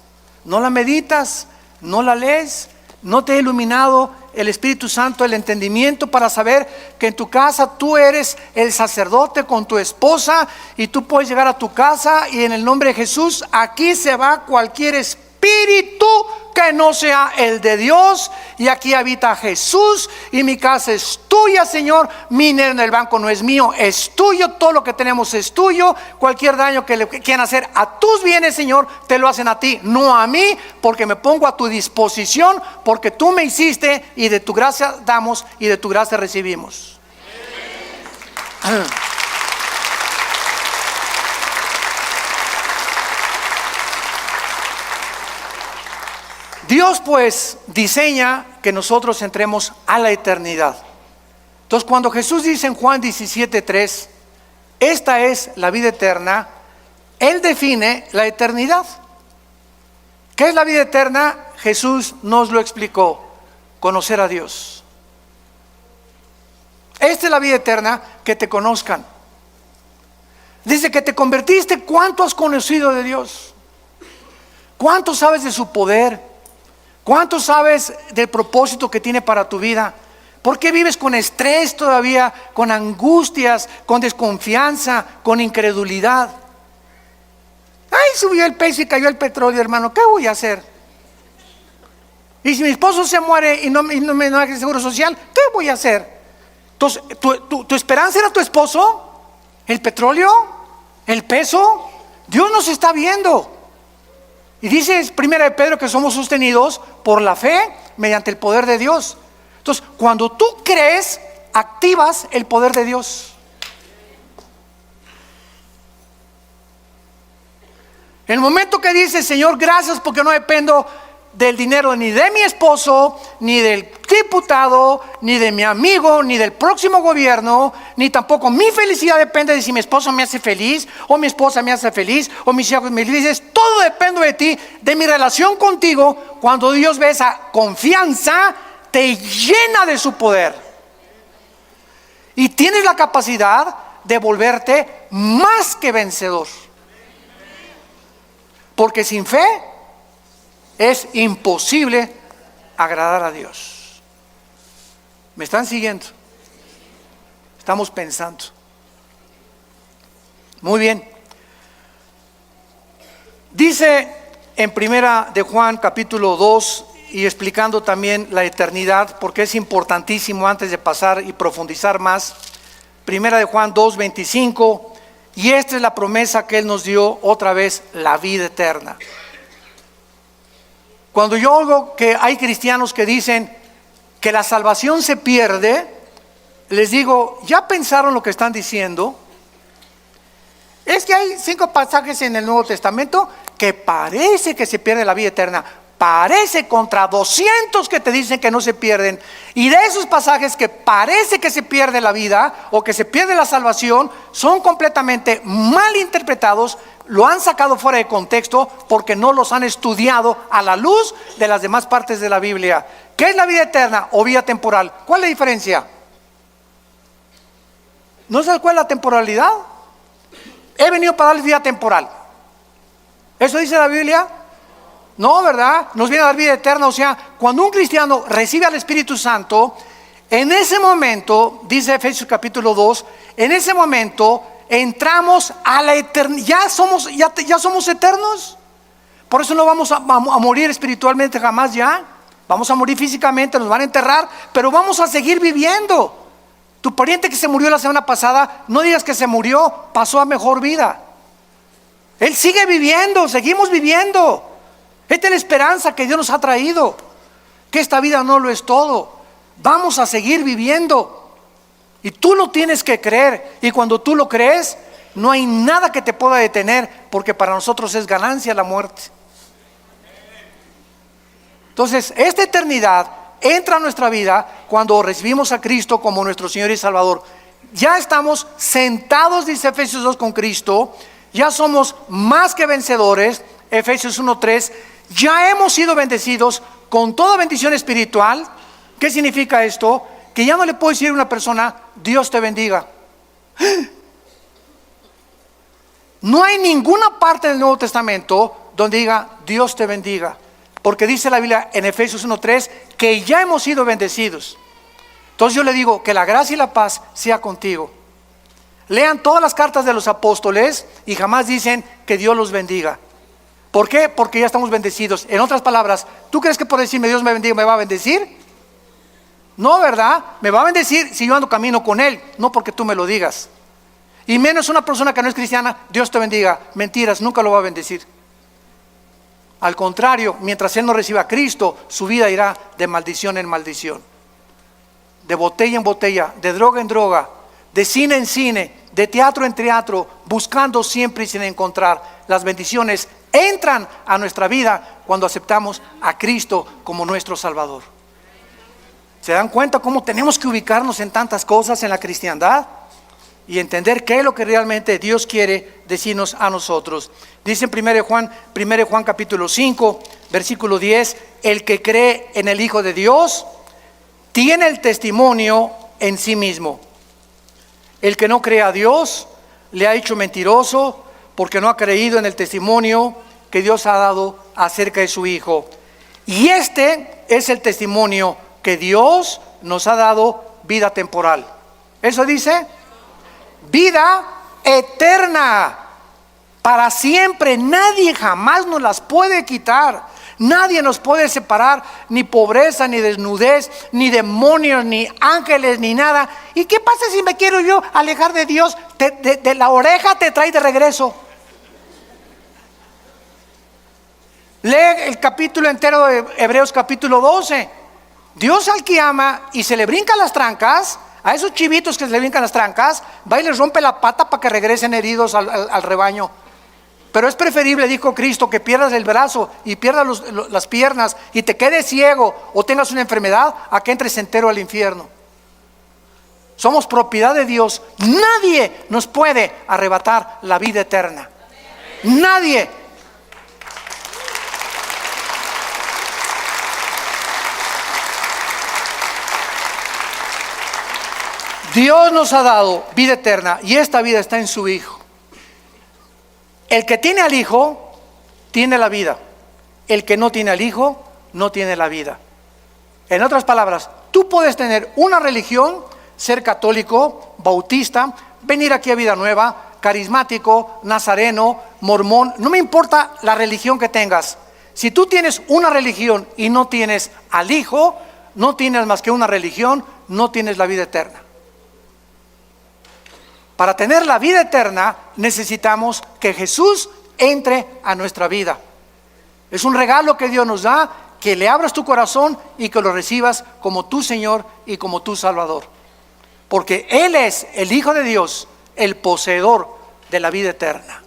no la meditas, no la lees, no te ha iluminado el Espíritu Santo el entendimiento para saber que en tu casa tú eres el sacerdote con tu esposa, y tú puedes llegar a tu casa y en el nombre de Jesús aquí se va cualquier espíritu que no sea el de Dios, y aquí habita Jesús, y mi casa es tuya, Señor. Mi dinero en el banco no es mío, es tuyo. Todo lo que tenemos es tuyo. Cualquier daño que le quieran hacer a tus bienes, Señor, te lo hacen a ti, no a mí, porque me pongo a tu disposición, porque tú me hiciste, y de tu gracia damos y de tu gracia recibimos. Dios pues diseña que nosotros entremos a la eternidad. Entonces, cuando Jesús dice en Juan 17:3, esta es la vida eterna, Él define la eternidad. ¿Qué es la vida eterna? Jesús nos lo explicó: conocer a Dios. Esta es la vida eterna, que te conozcan. Dice que te convertiste. ¿Cuánto has conocido de Dios? ¿Cuánto sabes de su poder? ¿Cuánto sabes del propósito que tiene para tu vida? ¿Por qué vives con estrés todavía, con angustias, con desconfianza, con incredulidad? Ay, subió el peso y cayó el petróleo, hermano, ¿qué voy a hacer? Y si mi esposo se muere y no me da el seguro social, ¿qué voy a hacer? Entonces, ¿tu esperanza era tu esposo? ¿El petróleo? ¿El peso? Dios nos está viendo. Y dice 1 de Pedro que somos sostenidos por la fe mediante el poder de Dios. Entonces, cuando tú crees, activas el poder de Dios. En el momento que dices: Señor, gracias porque no dependo del dinero ni de mi esposo, ni del diputado, ni de mi amigo, ni del próximo gobierno, ni tampoco mi felicidad depende de si mi esposo me hace feliz, o mi esposa me hace feliz, o mis hijos me felices. Todo depende de ti, de mi relación contigo. Cuando Dios ve esa confianza, te llena de su poder, y tienes la capacidad de volverte más que vencedor, porque sin fe es imposible agradar a Dios. ¿Me están siguiendo? Estamos pensando. Muy bien. Dice en Primera de Juan capítulo 2, y explicando también la eternidad, porque es importantísimo antes de pasar y profundizar más. Primera de Juan 2:25, y esta es la promesa que Él nos dio otra vez: la vida eterna. Cuando yo oigo que hay cristianos que dicen que la salvación se pierde, les digo: ¿ya pensaron lo que están diciendo? Es que hay 5 pasajes en el Nuevo Testamento que parece que se pierde la vida eterna. Parece, contra 200 que te dicen que no se pierden. Y de esos pasajes que parece que se pierde la vida o que se pierde la salvación, son completamente mal interpretados. Lo han sacado fuera de contexto porque no los han estudiado a la luz de las demás partes de la Biblia. ¿Qué es la vida eterna o vida temporal? ¿Cuál es la diferencia? ¿No sabes cuál es la temporalidad? He venido para darles vida temporal. ¿Eso dice la Biblia? No, ¿verdad? Nos viene a dar vida eterna. O sea, cuando un cristiano recibe al Espíritu Santo, en ese momento, dice Efesios capítulo 2, en ese momento entramos a la eternidad. Ya somos eternos. Por eso no vamos a morir espiritualmente jamás ya. Vamos a morir físicamente, nos van a enterrar, pero vamos a seguir viviendo. Tu pariente que se murió la semana pasada, no digas que se murió, pasó a mejor vida. Él sigue viviendo, seguimos viviendo. Esta es la esperanza que Dios nos ha traído, que esta vida no lo es todo. Vamos a seguir viviendo. Y tú lo tienes que creer. Y cuando tú lo crees, no hay nada que te pueda detener, porque para nosotros es ganancia la muerte. Entonces, esta eternidad entra a nuestra vida cuando recibimos a Cristo como nuestro Señor y Salvador. Ya estamos sentados, dice Efesios 2, con Cristo. Ya somos más que vencedores, Efesios 1:3. Ya hemos sido bendecidos con toda bendición espiritual. ¿Qué significa esto? Que ya no le puedo decir a una persona, Dios te bendiga. No hay ninguna parte del Nuevo Testamento donde diga, Dios te bendiga. Porque dice la Biblia en Efesios 1:3 que ya hemos sido bendecidos. Entonces yo le digo, que la gracia y la paz sea contigo. Lean todas las cartas de los apóstoles y jamás dicen que Dios los bendiga. ¿Por qué? Porque ya estamos bendecidos. En otras palabras, ¿tú crees que por decirme Dios me bendiga me va a bendecir? No, ¿verdad? Me va a bendecir si yo ando camino con Él, no porque tú me lo digas. Y menos una persona que no es cristiana, Dios te bendiga. Mentiras, nunca lo va a bendecir. Al contrario, mientras él no reciba a Cristo, su vida irá de maldición en maldición, de botella en botella, de droga en droga, de cine en cine, de teatro en teatro, buscando siempre y sin encontrar. Las bendiciones entran a nuestra vida cuando aceptamos a Cristo como nuestro Salvador. ¿Se dan cuenta cómo tenemos que ubicarnos en tantas cosas en la cristiandad? Y entender qué es lo que realmente Dios quiere decirnos a nosotros. Dice en 1 Juan capítulo 5, versículo 10, el que cree en el Hijo de Dios tiene el testimonio en sí mismo. El que no cree a Dios le ha hecho mentiroso, porque no ha creído en el testimonio que Dios ha dado acerca de su Hijo. Y este es el testimonio que Dios nos ha dado, vida temporal. ¿Eso dice? Vida eterna, para siempre. Nadie jamás nos las puede quitar. Nadie nos puede separar, ni pobreza, ni desnudez, ni demonios, ni ángeles, ni nada. ¿Y qué pasa si me quiero yo alejar de Dios? De la oreja te trae de regreso. Lee el capítulo entero de Hebreos capítulo 12. Dios al que ama y se le brincan las trancas, a esos chivitos que se le brincan las trancas, va y les rompe la pata para que regresen heridos al rebaño. Pero es preferible, dijo Cristo, que pierdas el brazo y pierdas las piernas y te quedes ciego o tengas una enfermedad, a que entres entero al infierno. Somos propiedad de Dios. Nadie nos puede arrebatar la vida eterna. Nadie. Dios nos ha dado vida eterna y esta vida está en su Hijo. El que tiene al Hijo tiene la vida. El que no tiene al Hijo no tiene la vida. En otras palabras, tú puedes tener una religión, ser católico, bautista, venir aquí a Vida Nueva, carismático, nazareno, mormón, no me importa la religión que tengas. Si tú tienes una religión y no tienes al Hijo, no tienes más que una religión, no tienes la vida eterna. Para tener la vida eterna necesitamos que Jesús entre a nuestra vida. Es un regalo que Dios nos da, que le abras tu corazón y que lo recibas como tu Señor y como tu Salvador. Porque Él es el Hijo de Dios, el poseedor de la vida eterna.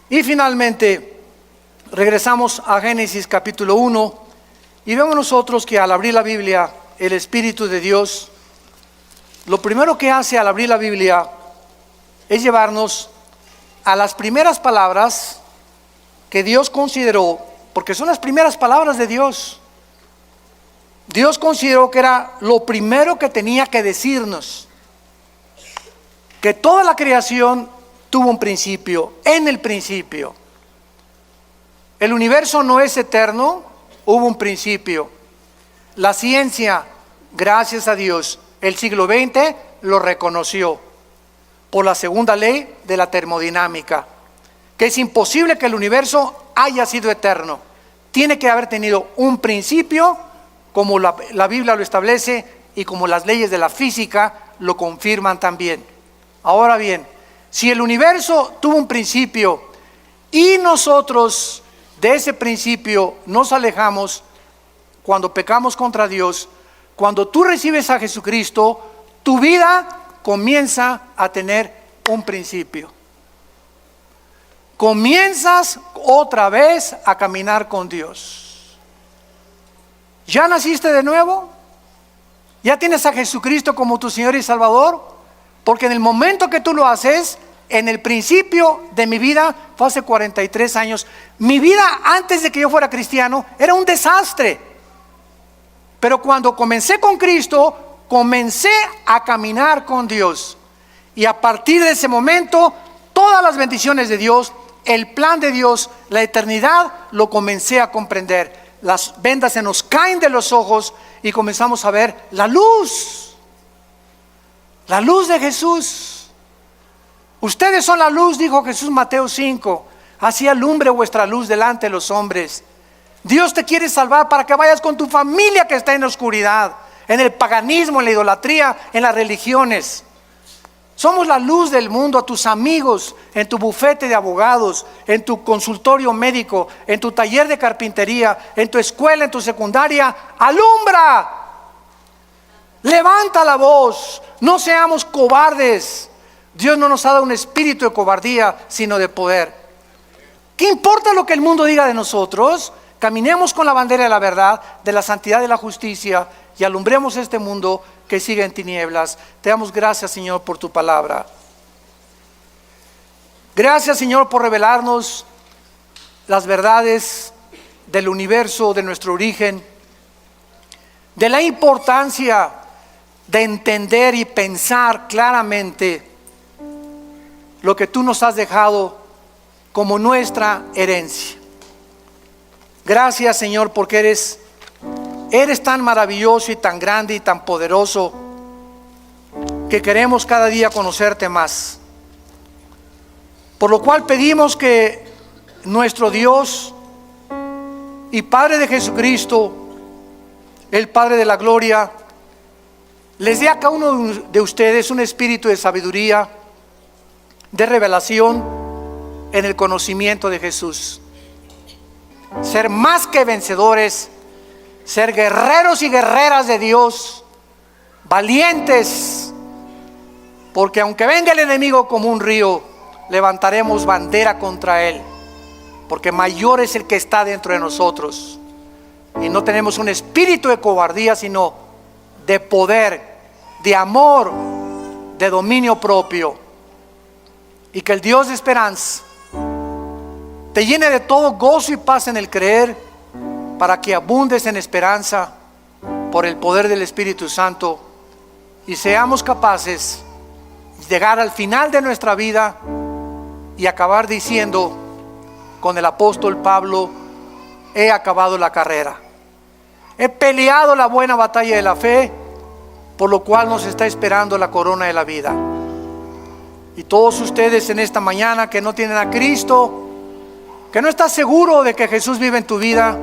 Y finalmente regresamos a Génesis capítulo 1 y vemos nosotros que al abrir la Biblia, el Espíritu de Dios, lo primero que hace al abrir la Biblia es llevarnos a las primeras palabras que Dios consideró, porque son las primeras palabras de Dios. Dios consideró que era lo primero que tenía que decirnos, que toda la creación tuvo un principio, en el principio. El universo no es eterno, hubo un principio. La ciencia, gracias a Dios, el siglo XX lo reconoció por la segunda ley de la termodinámica, que es imposible que el universo haya sido eterno. Tiene que haber tenido un principio, como la Biblia lo establece y como las leyes de la física lo confirman también. Ahora bien, si el universo tuvo un principio y nosotros de ese principio nos alejamos cuando pecamos contra Dios, cuando tú recibes a Jesucristo, tu vida comienza a tener un principio. Comienzas otra vez a caminar con Dios. ¿Ya naciste de nuevo? ¿Ya tienes a Jesucristo como tu Señor y Salvador? Porque en el momento que tú lo haces, en el principio de mi vida, fue hace 43 años, mi vida antes de que yo fuera cristiano era un desastre. Pero cuando comencé con Cristo, comencé a caminar con Dios. Y a partir de ese momento, todas las bendiciones de Dios, el plan de Dios, la eternidad, lo comencé a comprender. Las vendas se nos caen de los ojos y comenzamos a ver la luz de Jesús. Ustedes son la luz, dijo Jesús, Mateo 5. Así alumbre vuestra luz delante de los hombres. Dios te quiere salvar para que vayas con tu familia que está en la oscuridad, en el paganismo, en la idolatría, en las religiones. Somos la luz del mundo a tus amigos, en tu bufete de abogados, en tu consultorio médico, en tu taller de carpintería, en tu escuela, en tu secundaria. ¡Alumbra! Levanta la voz, no seamos cobardes. Dios no nos ha dado un espíritu de cobardía, sino de poder. ¿Qué importa lo que el mundo diga de nosotros? Caminemos con la bandera de la verdad, de la santidad y de la justicia y alumbremos este mundo que sigue en tinieblas. Te damos gracias, Señor, por tu palabra. Gracias, Señor, por revelarnos las verdades del universo, de nuestro origen, de la importancia de entender y pensar claramente lo que tú nos has dejado como nuestra herencia. Gracias, Señor, porque eres tan maravilloso y tan grande y tan poderoso que queremos cada día conocerte más. Por lo cual pedimos que nuestro Dios y Padre de Jesucristo, el Padre de la gloria, les dé a cada uno de ustedes un espíritu de sabiduría, de revelación en el conocimiento de Jesús. Ser más que vencedores, ser guerreros y guerreras de Dios, valientes, porque aunque venga el enemigo como un río, levantaremos bandera contra él, porque mayor es el que está dentro de nosotros. Y no tenemos un espíritu de cobardía, sino de poder, de amor, de dominio propio. Y que el Dios de esperanza te llene de todo gozo y paz en el creer, para que abundes en esperanza por el poder del Espíritu Santo y seamos capaces de llegar al final de nuestra vida y acabar diciendo con el apóstol Pablo: he acabado la carrera, he peleado la buena batalla de la fe, por lo cual nos está esperando la corona de la vida. Y todos ustedes en esta mañana que no tienen a Cristo, que no estás seguro de que Jesús vive en tu vida,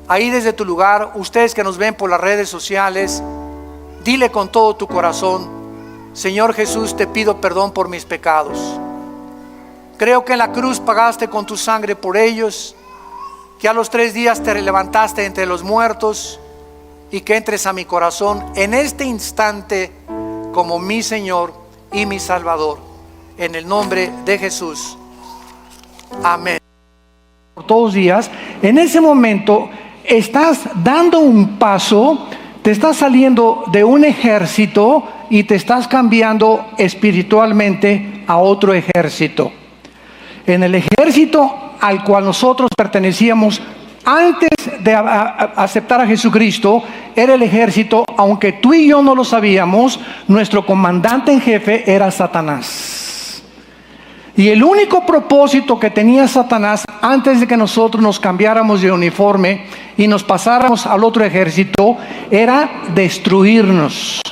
ahí desde tu lugar, ustedes que nos ven por las redes sociales, dile con todo tu corazón: Señor Jesús, te pido perdón por mis pecados. Creo que en la cruz pagaste con tu sangre por ellos, que a los 3 días te levantaste entre los muertos, y que entres a mi corazón en este instante como mi Señor y mi Salvador. En el nombre de Jesús. Amén. Por todos los días, en ese momento estás dando un paso, te estás saliendo de un ejército y te estás cambiando espiritualmente a otro ejército. En el ejército al cual nosotros pertenecíamos antes de aceptar a Jesucristo, era el ejército, aunque tú y yo no lo sabíamos, nuestro comandante en jefe era Satanás. Y el único propósito que tenía Satanás antes de que nosotros nos cambiáramos de uniforme y nos pasáramos al otro ejército, era destruirnos,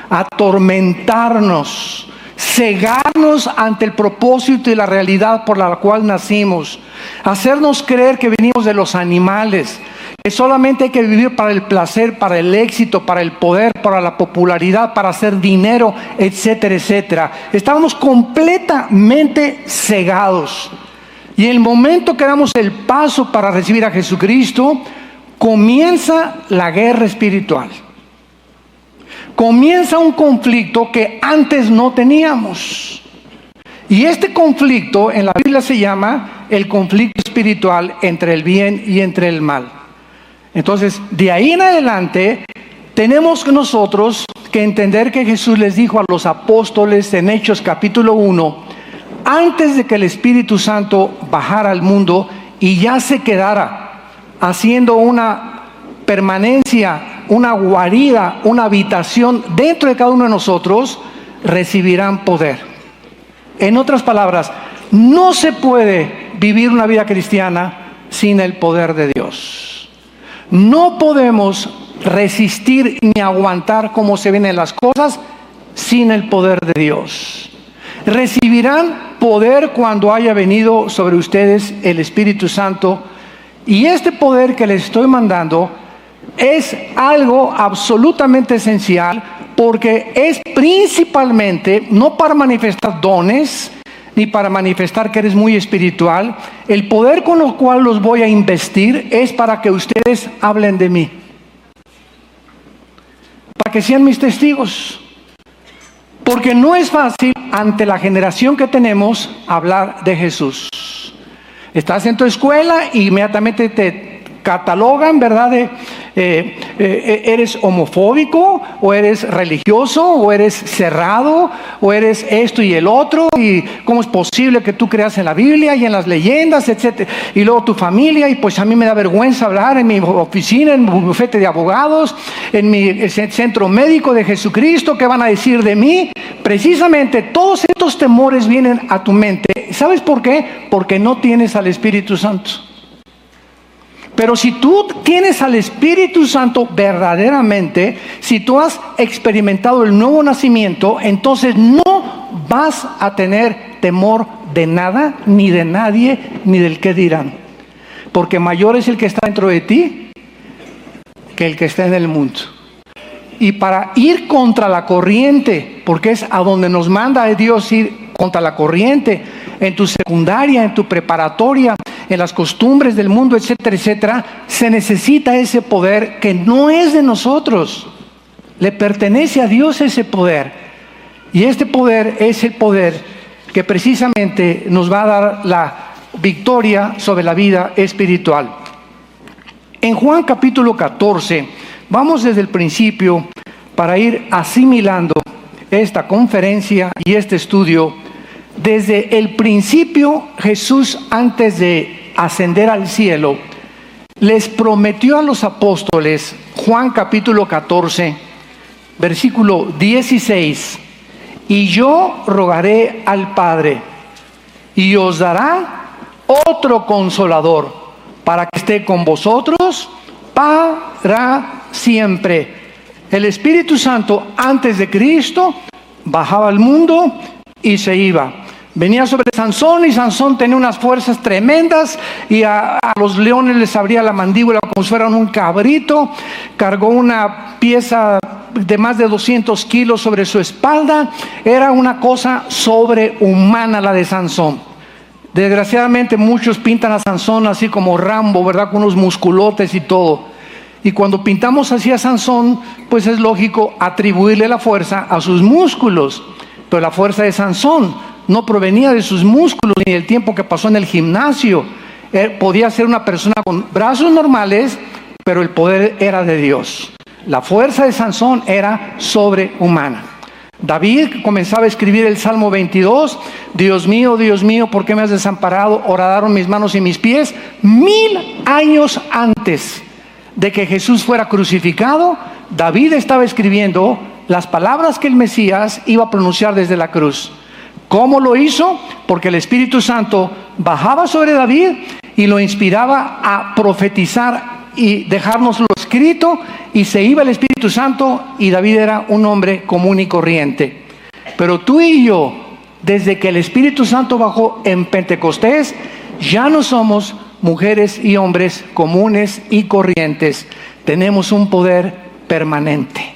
atormentarnos, cegarnos ante el propósito y la realidad por la cual nacimos, hacernos creer que venimos de los animales, que solamente hay que vivir para el placer, para el éxito, para el poder, para la popularidad, para hacer dinero, etcétera, etcétera. Estábamos completamente cegados. Y en el momento que damos el paso para recibir a Jesucristo, comienza la guerra espiritual. Comienza un conflicto que antes no teníamos. Y este conflicto en la Biblia se llama el conflicto espiritual entre el bien y entre el mal. Entonces, de ahí en adelante, tenemos nosotros que entender que Jesús les dijo a los apóstoles en Hechos capítulo 1, antes de que el Espíritu Santo bajara al mundo y ya se quedara haciendo una permanencia, una guarida, una habitación dentro de cada uno de nosotros, recibirán poder. En otras palabras, no se puede vivir una vida cristiana sin el poder de Dios. No podemos resistir ni aguantar cómo se vienen las cosas sin el poder de Dios. Recibirán poder cuando haya venido sobre ustedes el Espíritu Santo, y este poder que les estoy mandando es algo absolutamente esencial, porque es principalmente no para manifestar dones ni para manifestar que eres muy espiritual. El poder con el cual los voy a investir es para que ustedes hablen de mí, para que sean mis testigos, porque no es fácil ante la generación que tenemos hablar de Jesús. Estás en tu escuela y inmediatamente te catalogan, ¿verdad? Eres homofóbico, o eres religioso, o eres cerrado, o eres esto y el otro, y cómo es posible que tú creas en la Biblia y en las leyendas, etcétera. Y luego tu familia, y pues a mí me da vergüenza hablar en mi oficina, en mi bufete de abogados, en mi centro médico de Jesucristo. ¿Qué van a decir de mí? Precisamente todos estos temores vienen a tu mente. ¿Sabes por qué? Porque no tienes al Espíritu Santo. Pero si tú tienes al Espíritu Santo verdaderamente, si tú has experimentado el nuevo nacimiento, entonces no vas a tener temor de nada, ni de nadie, ni del qué dirán. Porque mayor es el que está dentro de ti que el que está en el mundo. Y para ir contra la corriente, porque es a donde nos manda Dios ir contra la corriente, en tu secundaria, en tu preparatoria, en las costumbres del mundo, etcétera, etcétera, se necesita ese poder que no es de nosotros. Le pertenece a Dios ese poder. Y este poder es el poder que precisamente nos va a dar la victoria sobre la vida espiritual. En Juan capítulo 14, vamos desde el principio para ir asimilando esta conferencia y este estudio. Desde el principio, Jesús, antes de ascender al cielo, les prometió a los apóstoles, Juan capítulo 14, versículo 16, y yo rogaré al Padre, y os dará otro consolador, para que esté con vosotros para siempre. El Espíritu Santo, antes de Cristo, bajaba al mundo y se iba. Venía sobre Sansón, y Sansón tenía unas fuerzas tremendas, y a los leones les abría la mandíbula como si fueran un cabrito. Cargó una pieza de más de 200 kilos sobre su espalda. Era una cosa sobrehumana la de Sansón. Desgraciadamente muchos pintan a Sansón así como Rambo, ¿verdad? Con unos musculotes y todo. Y cuando pintamos así a Sansón, pues es lógico atribuirle la fuerza a sus músculos. Pero la fuerza de Sansón no provenía de sus músculos ni del tiempo que pasó en el gimnasio. Podía ser una persona con brazos normales, pero el poder era de Dios. La fuerza de Sansón era sobrehumana. David comenzaba a escribir el Salmo 22. Dios mío, ¿por qué me has desamparado? Horadaron mis manos y mis pies. 1000 años antes de que Jesús fuera crucificado, David estaba escribiendo las palabras que el Mesías iba a pronunciar desde la cruz. ¿Cómo lo hizo? Porque el Espíritu Santo bajaba sobre David y lo inspiraba a profetizar y dejárnoslo escrito, y se iba el Espíritu Santo y David era un hombre común y corriente. Pero tú y yo, desde que el Espíritu Santo bajó en Pentecostés, ya no somos mujeres y hombres comunes y corrientes. Tenemos un poder permanente.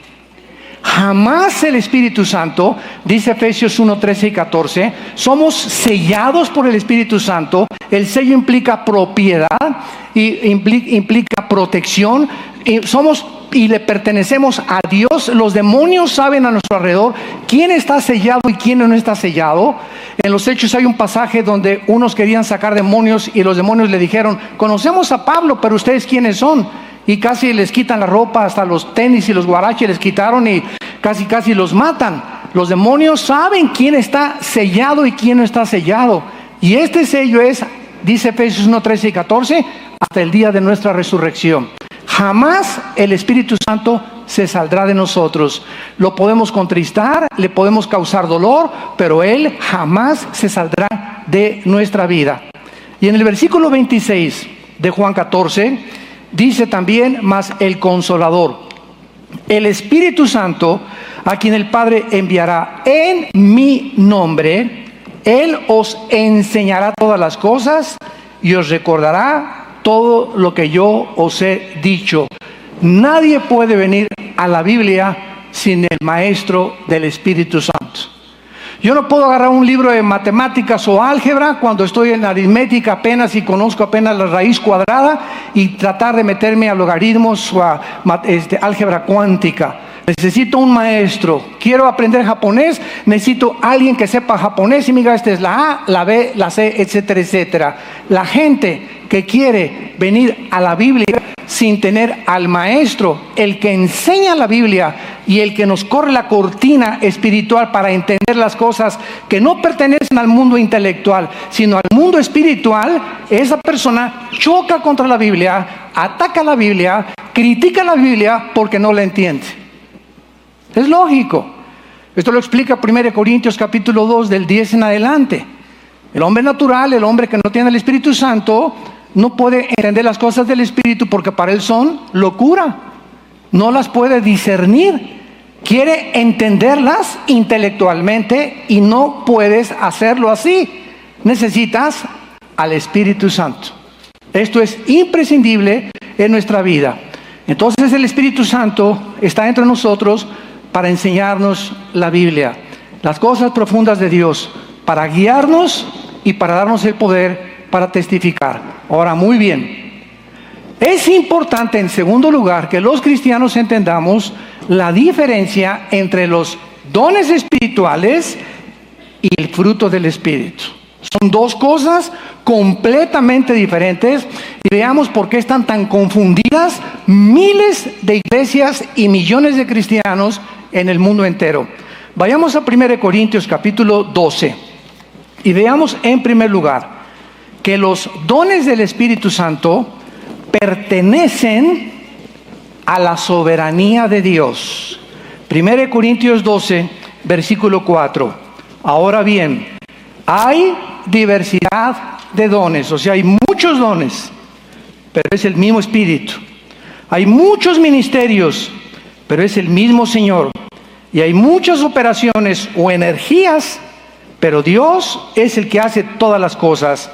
Jamás el Espíritu Santo, dice Efesios 1, 13 y 14, somos sellados por el Espíritu Santo. El sello implica propiedad y implica protección. Y le pertenecemos a Dios. Los demonios saben a nuestro alrededor quién está sellado y quién no está sellado. En los Hechos hay un pasaje donde unos querían sacar demonios y los demonios le dijeron: conocemos a Pablo, pero ustedes quiénes son. Y casi les quitan la ropa, hasta los tenis y los guaraches les quitaron y casi los matan. Los demonios saben quién está sellado y quién no está sellado. Y este sello es, dice Efesios 1, 13 y 14, hasta el día de nuestra resurrección. Jamás el Espíritu Santo se saldrá de nosotros. Lo podemos contristar, le podemos causar dolor, pero Él jamás se saldrá de nuestra vida. Y en el versículo 26 de Juan 14, dice también: mas el Consolador, el Espíritu Santo, a quien el Padre enviará en mi nombre, Él os enseñará todas las cosas y os recordará todo lo que yo os he dicho. Nadie puede venir a la Biblia sin el maestro del Espíritu Santo. Yo no puedo agarrar un libro de matemáticas o álgebra cuando estoy en aritmética apenas y conozco apenas la raíz cuadrada y tratar de meterme a logaritmos o a álgebra cuántica. Necesito un maestro. Quiero aprender japonés, necesito alguien que sepa japonés y me diga: esta es la A, la B, la C, etcétera, etcétera. La gente que quiere venir a la Biblia sin tener al maestro, el que enseña la Biblia y el que nos corre la cortina espiritual para entender las cosas que no pertenecen al mundo intelectual, sino al mundo espiritual, esa persona choca contra la Biblia, ataca la Biblia, critica la Biblia porque no la entiende. Es lógico. Esto lo explica 1 Corintios capítulo 2 del 10 en adelante. El hombre natural, el hombre que no tiene el Espíritu Santo, no puede entender las cosas del Espíritu porque para él son locura. No las puede discernir. Quiere entenderlas intelectualmente y no puedes hacerlo así. Necesitas al Espíritu Santo. Esto es imprescindible en nuestra vida. Entonces el Espíritu Santo está entre nosotros para enseñarnos la Biblia, las cosas profundas de Dios, para guiarnos y para darnos el poder para testificar. Ahora, muy bien, es importante en segundo lugar que los cristianos entendamos la diferencia entre los dones espirituales y el fruto del Espíritu. Son dos cosas completamente diferentes y veamos por qué están tan confundidas miles de iglesias y millones de cristianos en el mundo entero. Vayamos a 1 Corintios capítulo 12 y veamos en primer lugar que los dones del Espíritu Santo pertenecen a la soberanía de Dios. 1 Corintios 12, versículo 4. Ahora bien, hay diversidad de dones, o sea, hay muchos dones, pero es el mismo Espíritu. Hay muchos ministerios, pero es el mismo Señor. Y hay muchas operaciones o energías, pero Dios es el que hace todas las cosas.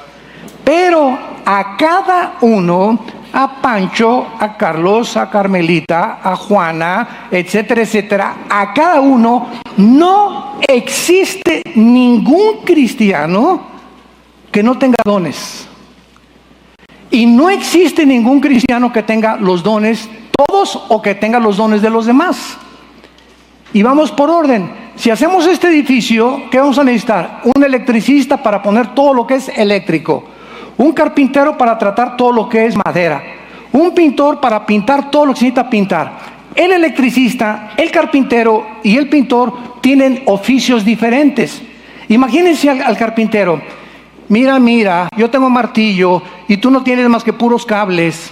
Pero a cada uno, a Pancho, a Carlos, a Carmelita, a Juana, etcétera, etcétera, a cada uno no existe ningún cristiano que no tenga dones. Y no existe ningún cristiano que tenga los dones todos o que tenga los dones de los demás. Y vamos por orden. Si hacemos este edificio, ¿qué vamos a necesitar? Un electricista para poner todo lo que es eléctrico. Un carpintero para tratar todo lo que es madera. Un pintor para pintar todo lo que se necesita pintar. El electricista, el carpintero y el pintor tienen oficios diferentes. Imagínense al carpintero. Mira, yo tengo martillo y tú no tienes más que puros cables.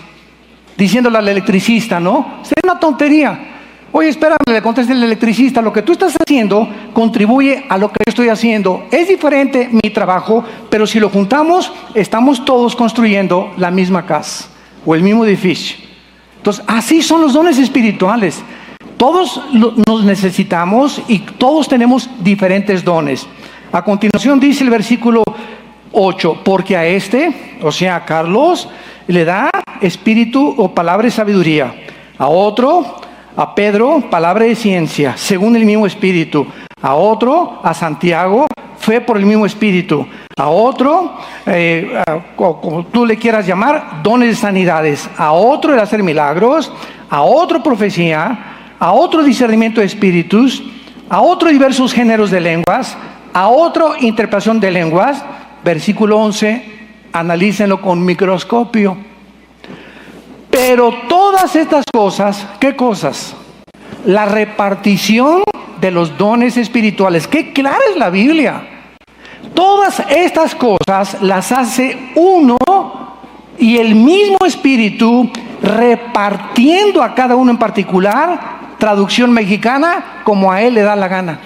Diciéndole al electricista, ¿no? Sería una tontería. Oye, espérame, le contesta el electricista, lo que tú estás haciendo contribuye a lo que yo estoy haciendo. Es diferente mi trabajo, pero si lo juntamos, estamos todos construyendo la misma casa o el mismo edificio. Entonces, así son los dones espirituales. Todos nos necesitamos y todos tenemos diferentes dones. A continuación dice el versículo 8, porque a este, o sea, a Carlos, le da espíritu o palabra de sabiduría. A otro, a Pedro, palabra de ciencia, según el mismo espíritu. A otro, a Santiago, fe por el mismo espíritu. A otro, como tú le quieras llamar, dones de sanidades. A otro, el hacer milagros. A otro, profecía. A otro, discernimiento de espíritus. A otro, diversos géneros de lenguas. A otro, interpretación de lenguas. Versículo 11, analícenlo con microscopio. Pero todas estas cosas, ¿qué cosas? La repartición de los dones espirituales. ¡Qué clara es la Biblia! Todas estas cosas las hace uno y el mismo Espíritu, repartiendo a cada uno en particular, traducción mexicana, como a él le da la gana.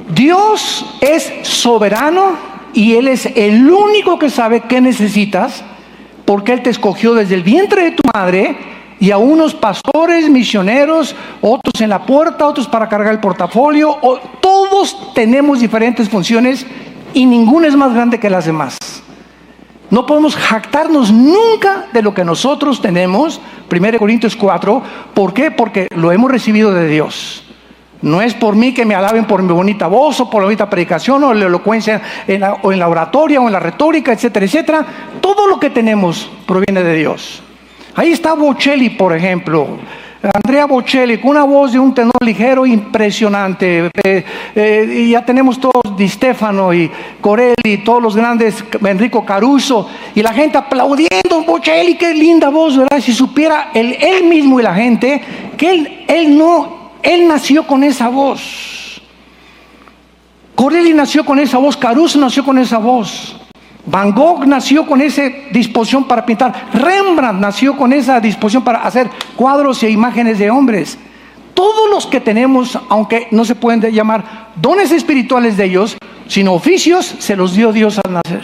Dios es soberano y Él es el único que sabe qué necesitas, porque Él te escogió desde el vientre de tu madre, y a unos pastores, misioneros, otros en la puerta, otros para cargar el portafolio. Todos tenemos diferentes funciones y ninguna es más grande que las demás. No podemos jactarnos nunca de lo que nosotros tenemos. 1 Corintios 4, ¿por qué? Porque lo hemos recibido de Dios. No es por mí que me alaben por mi bonita voz o por la bonita predicación o la elocuencia o en la oratoria o en la retórica, etcétera, etcétera. Todo lo que tenemos proviene de Dios. Ahí está Bocelli, por ejemplo. Andrea Bocelli, con una voz de un tenor ligero impresionante. Y ya tenemos todos Di Stefano y Corelli, todos los grandes, Enrico Caruso, y la gente aplaudiendo. Bocelli, qué linda voz, ¿verdad? Si supiera él mismo y la gente que él nació con esa voz. Corelli nació con esa voz, Caruso nació con esa voz. Van Gogh nació con esa disposición para pintar. Rembrandt nació con esa disposición para hacer cuadros e imágenes de hombres. Todos los que tenemos, aunque no se pueden llamar dones espirituales de ellos, sino oficios, se los dio Dios al nacer.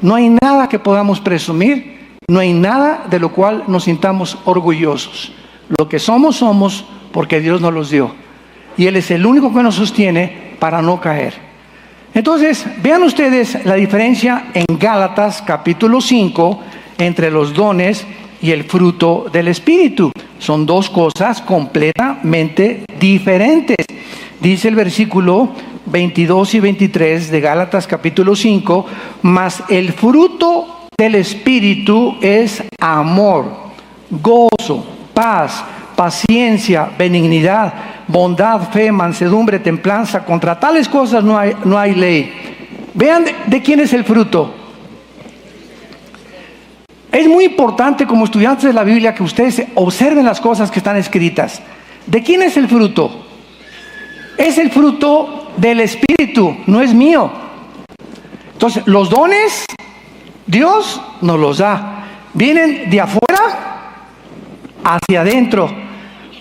No hay nada que podamos presumir, no hay nada de lo cual nos sintamos orgullosos. Lo que somos porque Dios nos los dio. Y Él es el único que nos sostiene para no caer. Entonces, vean ustedes la diferencia en Gálatas capítulo 5 entre los dones y el fruto del Espíritu. Son dos cosas completamente diferentes. Dice el versículo 22 y 23 de Gálatas capítulo 5, mas el fruto del Espíritu es amor, gozo, paz, paciencia, benignidad, bondad, fe, mansedumbre, templanza. Contra tales cosas no hay ley. Vean de quién es el fruto. Es muy importante como estudiantes de la Biblia que ustedes observen las cosas que están escritas. ¿De quién es el fruto? Es el fruto del Espíritu, no es mío. Entonces, los dones, Dios nos los da. Vienen de afuera hacia adentro.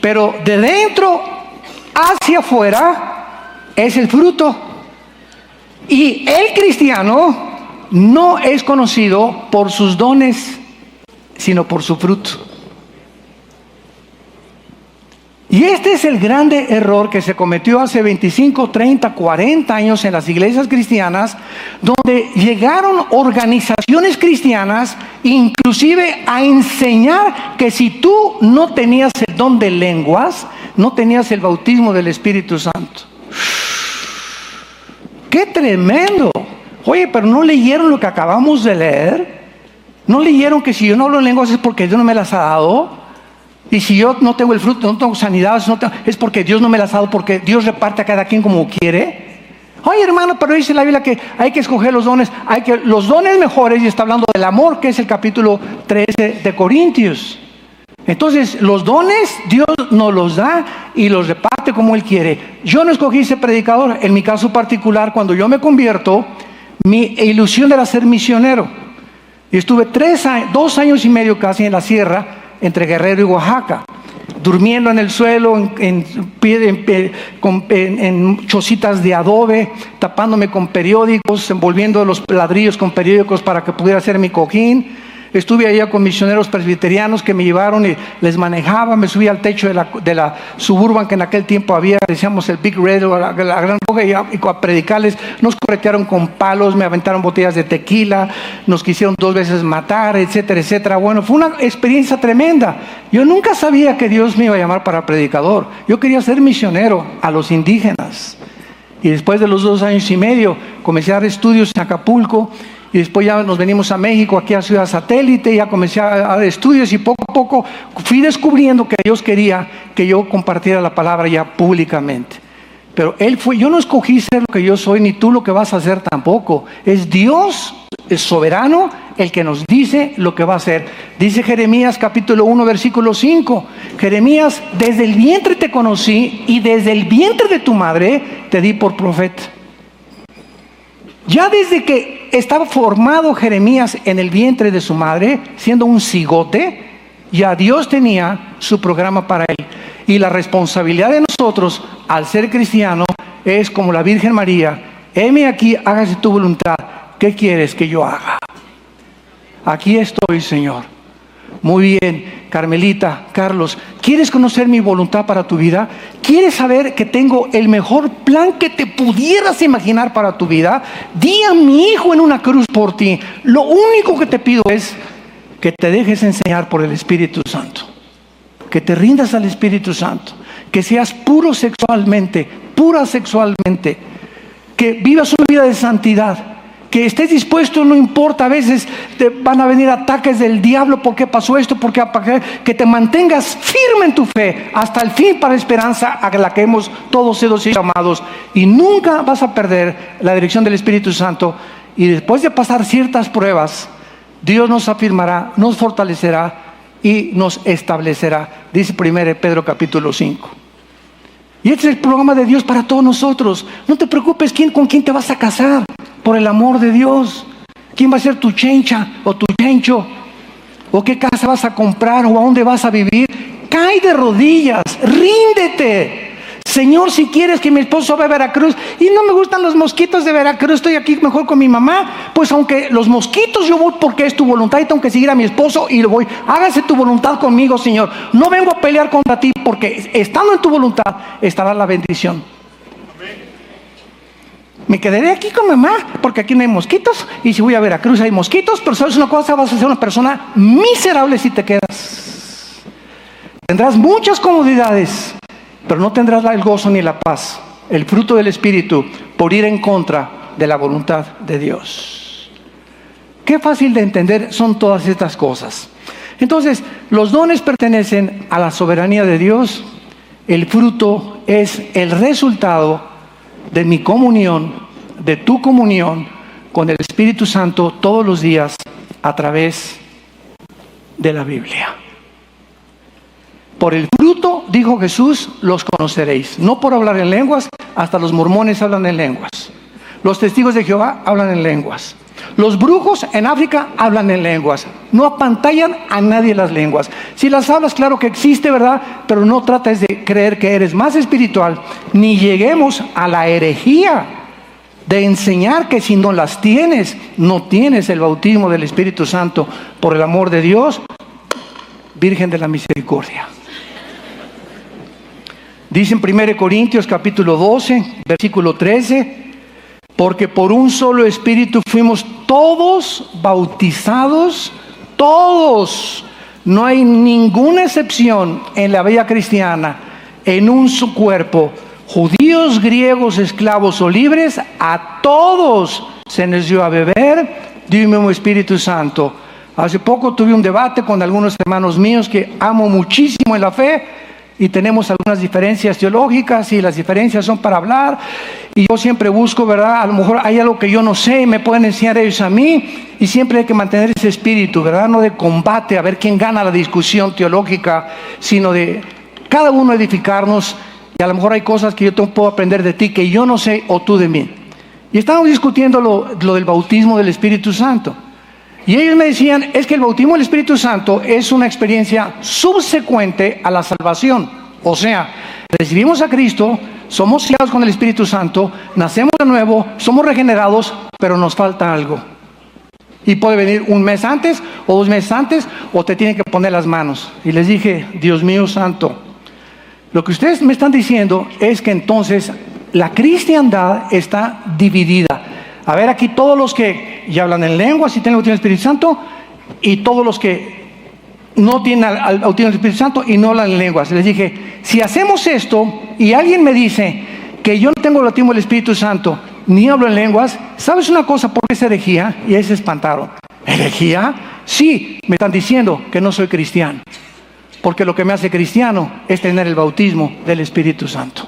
Pero de dentro hacia afuera es el fruto. Y el cristiano no es conocido por sus dones, sino por su fruto. Y este es el grande error que se cometió hace 25, 30, 40 años en las iglesias cristianas, donde llegaron organizaciones cristianas inclusive a enseñar que si tú no tenías el don de lenguas, no tenías el bautismo del Espíritu Santo. ¡Qué tremendo! Oye, pero ¿no leyeron lo que acabamos de leer? ¿No leyeron que si yo no hablo en lenguas es porque Dios no me las ha dado? Y si yo no tengo el fruto, no tengo sanidad, es porque Dios no me las ha dado, porque Dios reparte a cada quien como quiere. Oye, hermano, pero dice la Biblia que hay que escoger los dones, los dones mejores, y está hablando del amor, que es el capítulo 13 de Corintios. Entonces, los dones Dios nos los da y los reparte como Él quiere. Yo no escogí ser predicador. En mi caso particular, cuando yo me convierto, mi ilusión era ser misionero. Y estuve 2 años y medio casi en la sierra, entre Guerrero y Oaxaca, durmiendo en el suelo, en chocitas de adobe, tapándome con periódicos, envolviendo los ladrillos con periódicos para que pudiera hacer mi cojín. Estuve allá con misioneros presbiterianos que me llevaron y les manejaba. Me subí al techo de la Suburban, que en aquel tiempo había, decíamos el Big Red o la Gran Roja, y a predicarles. Nos corretearon con palos, me aventaron botellas de tequila, nos quisieron 2 veces matar, etcétera, etcétera. Bueno, fue una experiencia tremenda. Yo nunca sabía que Dios me iba a llamar para predicador. Yo quería ser misionero a los indígenas. Y después de los 2 años y medio, comencé a dar estudios en Acapulco. Y después ya nos venimos a México, aquí a Ciudad Satélite, ya comencé a dar estudios y poco a poco fui descubriendo que Dios quería que yo compartiera la palabra ya públicamente. Pero yo no escogí ser lo que yo soy, ni tú lo que vas a hacer tampoco. Es Dios, es soberano, el que nos dice lo que va a hacer. Dice Jeremías capítulo 1, versículo 5. Jeremías, desde el vientre te conocí y desde el vientre de tu madre te di por profeta. Ya desde que estaba formado Jeremías en el vientre de su madre, siendo un cigote, ya Dios tenía su programa para él. Y la responsabilidad de nosotros, al ser cristiano, es como la Virgen María: heme aquí, hágase tu voluntad. ¿Qué quieres que yo haga? Aquí estoy, Señor. Muy bien, Carmelita, Carlos, ¿quieres conocer mi voluntad para tu vida? ¿Quieres saber que tengo el mejor plan que te pudieras imaginar para tu vida? Di a mi hijo en una cruz por ti. Lo único que te pido es que te dejes enseñar por el Espíritu Santo, que te rindas al Espíritu Santo, que seas pura sexualmente, que vivas una vida de santidad, que estés dispuesto, no importa, a veces te van a venir ataques del diablo, ¿por qué pasó esto? Que te mantengas firme en tu fe hasta el fin, para la esperanza a la que hemos todos sido llamados, y nunca vas a perder la dirección del Espíritu Santo. Y después de pasar ciertas pruebas, Dios nos afirmará, nos fortalecerá y nos establecerá, dice 1 Pedro capítulo 5. Y este es el programa de Dios para todos nosotros. No te preocupes con quién te vas a casar, por el amor de Dios. ¿Quién va a ser tu chencha o tu chencho? ¿O qué casa vas a comprar? ¿O a dónde vas a vivir? Cae de rodillas, ríndete. Señor, si quieres que mi esposo vaya a Veracruz y no me gustan los mosquitos de Veracruz, estoy aquí mejor con mi mamá, pues aunque los mosquitos yo voy porque es tu voluntad y tengo que seguir a mi esposo y lo voy. Hágase tu voluntad conmigo, Señor. No vengo a pelear contra ti, porque estando en tu voluntad estará la bendición. Me quedaré aquí con mamá porque aquí no hay mosquitos, y si voy a Veracruz hay mosquitos, pero sabes una cosa, vas a ser una persona miserable si te quedas. Tendrás muchas comodidades, pero no tendrás el gozo ni la paz, el fruto del Espíritu, por ir en contra de la voluntad de Dios. Qué fácil de entender son todas estas cosas. Entonces, los dones pertenecen a la soberanía de Dios. El fruto es el resultado de mi comunión, de tu comunión con el Espíritu Santo todos los días a través de la Biblia. Por el fruto, dijo Jesús, los conoceréis. No por hablar en lenguas, hasta los mormones hablan en lenguas. Los testigos de Jehová hablan en lenguas. Los brujos en África hablan en lenguas. No apantallan a nadie las lenguas. Si las hablas, claro que existe, ¿verdad? Pero no trates de creer que eres más espiritual, ni lleguemos a la herejía de enseñar que si no las tienes, no tienes el bautismo del Espíritu Santo. Por el amor de Dios, Virgen de la Misericordia. Dice en 1 Corintios capítulo 12, versículo 13, porque por un solo Espíritu fuimos todos bautizados, todos, no hay ninguna excepción en la vida cristiana, en un solo cuerpo, judíos, griegos, esclavos o libres, a todos se nos dio a beber de un mismo Espíritu Santo. Hace poco tuve un debate con algunos hermanos míos que amo muchísimo en la fe, y tenemos algunas diferencias teológicas, y las diferencias son para hablar, y yo siempre busco, ¿verdad? A lo mejor hay algo que yo no sé y me pueden enseñar ellos a mí, y siempre hay que mantener ese espíritu, ¿verdad? No de combate a ver quién gana la discusión teológica, sino de cada uno edificarnos, y a lo mejor hay cosas que yo puedo aprender de ti que yo no sé, o tú de mí. Y estamos discutiendo lo del bautismo del Espíritu Santo. Y ellos me decían, es que el bautismo del Espíritu Santo es una experiencia subsecuente a la salvación. O sea, recibimos a Cristo, somos sellados con el Espíritu Santo, nacemos de nuevo, somos regenerados, pero nos falta algo. Y puede venir un mes antes o 2 meses antes, o te tienen que poner las manos. Y les dije, Dios mío santo, lo que ustedes me están diciendo es que entonces la cristiandad está dividida. A ver, aquí todos los que ya hablan en lenguas y tienen el bautismo del Espíritu Santo, y todos los que no tienen el bautismo del Espíritu Santo y no hablan en lenguas. Les dije, si hacemos esto y alguien me dice que yo no tengo el bautismo del Espíritu Santo ni hablo en lenguas, ¿sabes una cosa por qué es herejía? Y ahí se espantaron. ¿Herejía? Sí, me están diciendo que no soy cristiano, porque lo que me hace cristiano es tener el bautismo del Espíritu Santo.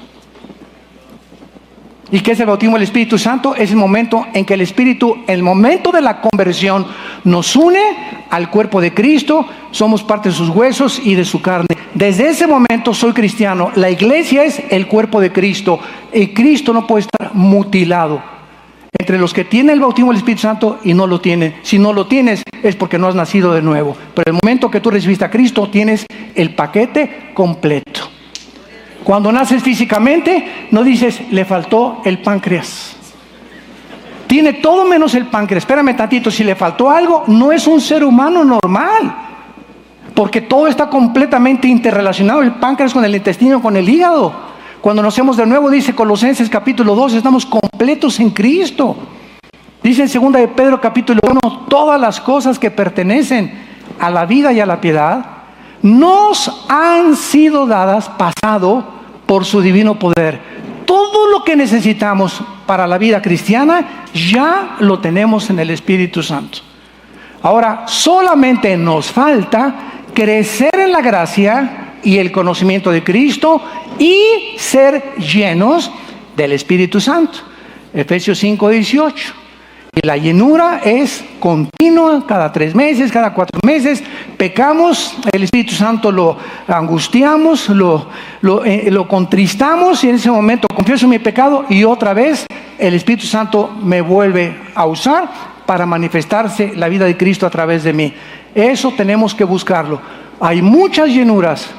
¿Y qué es el bautismo del Espíritu Santo? Es el momento en que el Espíritu, el momento de la conversión, nos une al cuerpo de Cristo, somos parte de sus huesos y de su carne. Desde ese momento soy cristiano. La iglesia es el cuerpo de Cristo, y Cristo no puede estar mutilado entre los que tienen el bautismo del Espíritu Santo y no lo tienen. Si no lo tienes es porque no has nacido de nuevo. Pero el momento que tú recibiste a Cristo, tienes el paquete completo. Cuando naces físicamente, no dices, le faltó el páncreas. Tiene todo menos el páncreas. Espérame tantito, si le faltó algo, no es un ser humano normal. Porque todo está completamente interrelacionado, el páncreas con el intestino, con el hígado. Cuando nacemos de nuevo, dice Colosenses capítulo 2, estamos completos en Cristo. Dice en 2 de Pedro capítulo 1, todas las cosas que pertenecen a la vida y a la piedad, nos han sido dadas, pasado, por su divino poder. Todo lo que necesitamos para la vida cristiana, ya lo tenemos en el Espíritu Santo. Ahora, solamente nos falta crecer en la gracia y el conocimiento de Cristo y ser llenos del Espíritu Santo. Efesios 5:18. Y la llenura es continua, cada 3 meses, cada 4 meses. Pecamos, el Espíritu Santo lo angustiamos, lo contristamos, y en ese momento confieso mi pecado y otra vez el Espíritu Santo me vuelve a usar para manifestarse la vida de Cristo a través de mí. Eso tenemos que buscarlo. Hay muchas llenuras,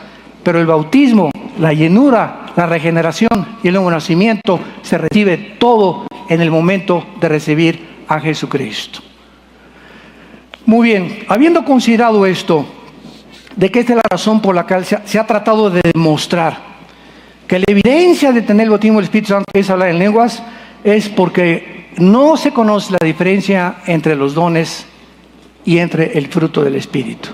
pero el bautismo, la llenura, la regeneración y el nuevo nacimiento se recibe todo en el momento de recibir a Jesucristo. Muy bien, habiendo considerado esto, de que esta es la razón por la cual se ha tratado de demostrar que la evidencia de tener el bautismo del Espíritu Santo es hablar en lenguas, es porque no se conoce la diferencia entre los dones y entre el fruto del Espíritu.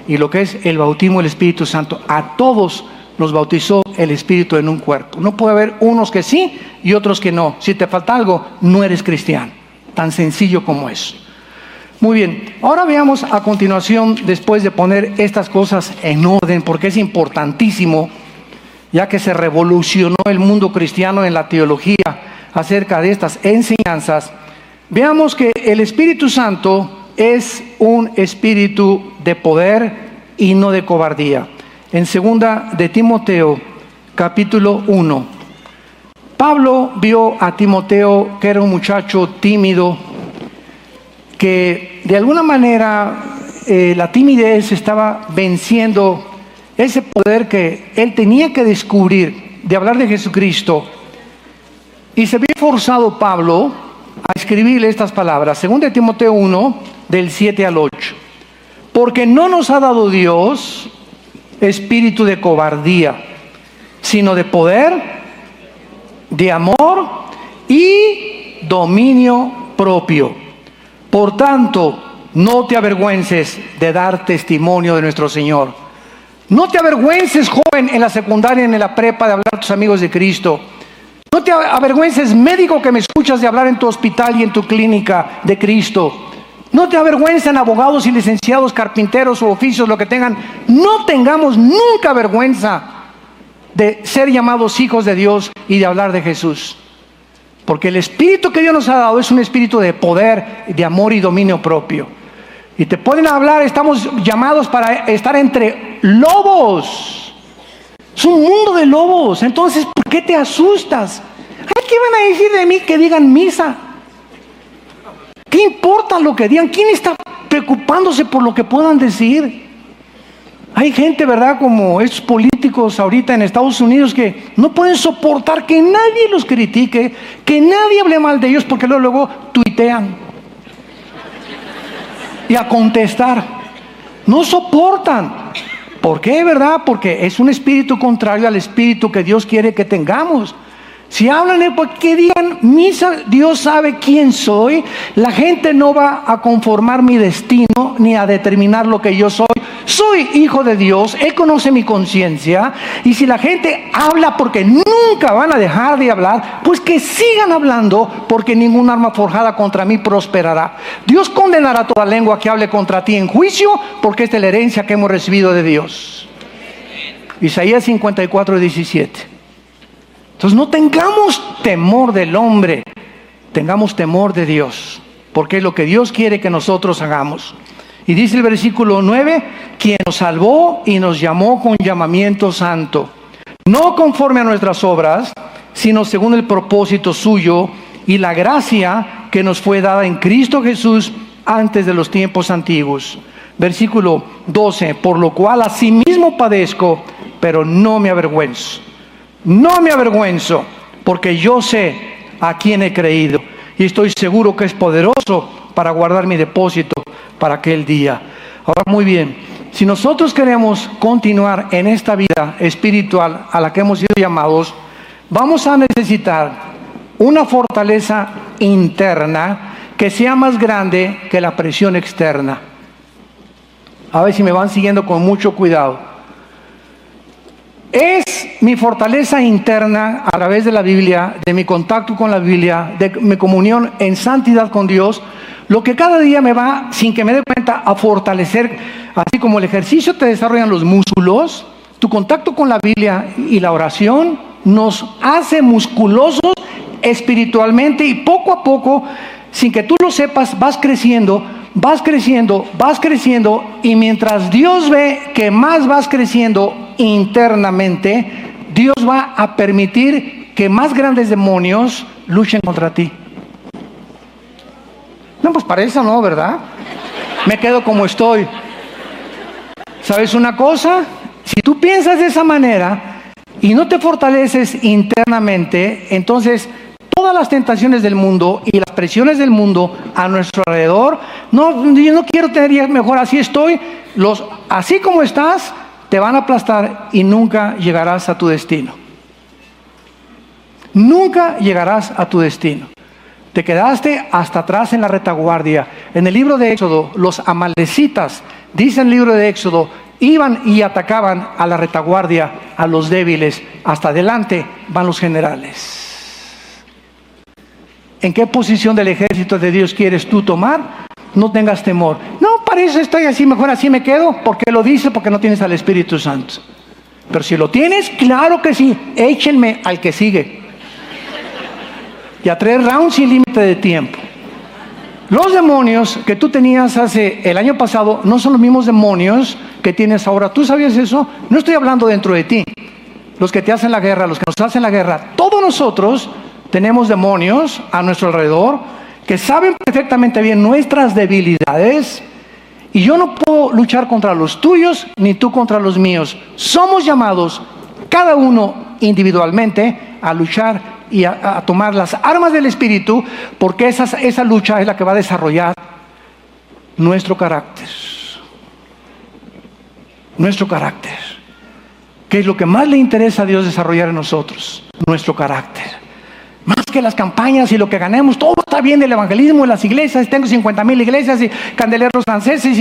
Y lo que es el bautismo del Espíritu Santo, a todos nos bautizó el Espíritu en un cuerpo. No puede haber unos que sí y otros que no. Si te falta algo, no eres cristiano. Tan sencillo como eso. Muy bien, ahora veamos a continuación, después de poner estas cosas en orden, porque es importantísimo, ya que se revolucionó el mundo cristiano en la teología acerca de estas enseñanzas. Veamos que el Espíritu Santo es un espíritu de poder y no de cobardía. En 2 de Timoteo, capítulo 1. Pablo vio a Timoteo, que era un muchacho tímido, que de alguna manera la timidez estaba venciendo ese poder que él tenía que descubrir de hablar de Jesucristo. Y se vio forzado Pablo a escribirle estas palabras, 2 de Timoteo 1, del 7 al 8. Porque no nos ha dado Dios espíritu de cobardía, sino de poder, de amor y dominio propio. Por tanto, no te avergüences de dar testimonio de nuestro Señor. No te avergüences, joven, en la secundaria, en la prepa, de hablar a tus amigos de Cristo. No te avergüences, médico que me escuchas, de hablar en tu hospital y en tu clínica de Cristo. No te avergüencen abogados y licenciados, carpinteros o oficios, lo que tengan. No tengamos nunca vergüenza de ser llamados hijos de Dios y de hablar de Jesús. Porque el espíritu que Dios nos ha dado es un espíritu de poder, de amor y dominio propio. Y te pueden hablar, estamos llamados para estar entre lobos. Es un mundo de lobos. Entonces, ¿por qué te asustas? Ay, ¿qué van a decir de mí que digan misa? ¿Qué importa lo que digan? ¿Quién está preocupándose por lo que puedan decir. Hay gente, ¿verdad?, como estos políticos ahorita en Estados Unidos que no pueden soportar que nadie los critique, que nadie hable mal de ellos, porque luego tuitean y a contestar. No soportan. ¿Por qué, verdad? Porque es un espíritu contrario al espíritu que Dios quiere que tengamos. Si hablan, que digan, Dios sabe quién soy, la gente no va a conformar mi destino ni a determinar lo que yo soy. Soy hijo de Dios, Él conoce mi conciencia, y si la gente habla porque nunca van a dejar de hablar, pues que sigan hablando, porque ningún arma forjada contra mí prosperará. Dios condenará toda lengua que hable contra ti en juicio, porque esta es la herencia que hemos recibido de Dios. Isaías 54:17. Entonces no tengamos temor del hombre, tengamos temor de Dios, porque es lo que Dios quiere que nosotros hagamos. Y dice el versículo 9, quien nos salvó y nos llamó con llamamiento santo, no conforme a nuestras obras, sino según el propósito suyo y la gracia que nos fue dada en Cristo Jesús antes de los tiempos antiguos. Versículo 12, por lo cual asimismo padezco, pero no me avergüenzo. No me avergüenzo, porque yo sé a quién he creído y estoy seguro que es poderoso para guardar mi depósito para aquel día. Ahora, muy bien, si nosotros queremos continuar en esta vida espiritual a la que hemos sido llamados, vamos a necesitar una fortaleza interna que sea más grande que la presión externa. A ver si me van siguiendo con mucho cuidado. Es mi fortaleza interna a través de la Biblia, de mi contacto con la Biblia, de mi comunión en santidad con Dios, lo que cada día me va, sin que me dé cuenta, a fortalecer. Así como el ejercicio te desarrollan los músculos, tu contacto con la Biblia y la oración nos hace musculosos espiritualmente, y poco a poco, sin que tú lo sepas, vas creciendo, y mientras Dios ve que más vas creciendo internamente, Dios va a permitir que más grandes demonios luchen contra ti. No, pues para eso no, ¿verdad? Me quedo como estoy. ¿Sabes una cosa? Si tú piensas de esa manera y no te fortaleces internamente, entonces todas las tentaciones del mundo y las presiones del mundo a nuestro alrededor, no, yo no quiero tener, mejor así estoy, así como estás, te van a aplastar y nunca llegarás a tu destino. Nunca llegarás a tu destino. Te quedaste hasta atrás en la retaguardia. En el libro de Éxodo, los amalecitas, dice el libro de Éxodo, iban y atacaban a la retaguardia, a los débiles. Hasta adelante van los generales. ¿En qué posición del ejército de Dios quieres tú tomar? No tengas temor. No, para eso estoy así, mejor así me quedo. ¿Por qué lo dice? Porque no tienes al Espíritu Santo. Pero si lo tienes, claro que sí. Échenme al que sigue. Y a 3 rounds sin límite de tiempo. Los demonios que tú tenías el año pasado no son los mismos demonios que tienes ahora. ¿Tú sabías eso? No estoy hablando dentro de ti. Los que te hacen la guerra, los que nos hacen la guerra, todos nosotros tenemos demonios a nuestro alrededor que saben perfectamente bien nuestras debilidades, y yo no puedo luchar contra los tuyos ni tú contra los míos. Somos llamados cada uno individualmente a luchar y a tomar las armas del Espíritu, porque esa lucha es la que va a desarrollar nuestro carácter. Nuestro carácter. ¿Qué es lo que más le interesa a Dios desarrollar en nosotros? Nuestro carácter. Más que las campañas y lo que ganemos, todo está bien, el evangelismo, las iglesias, tengo 50,000 iglesias y candeleros franceses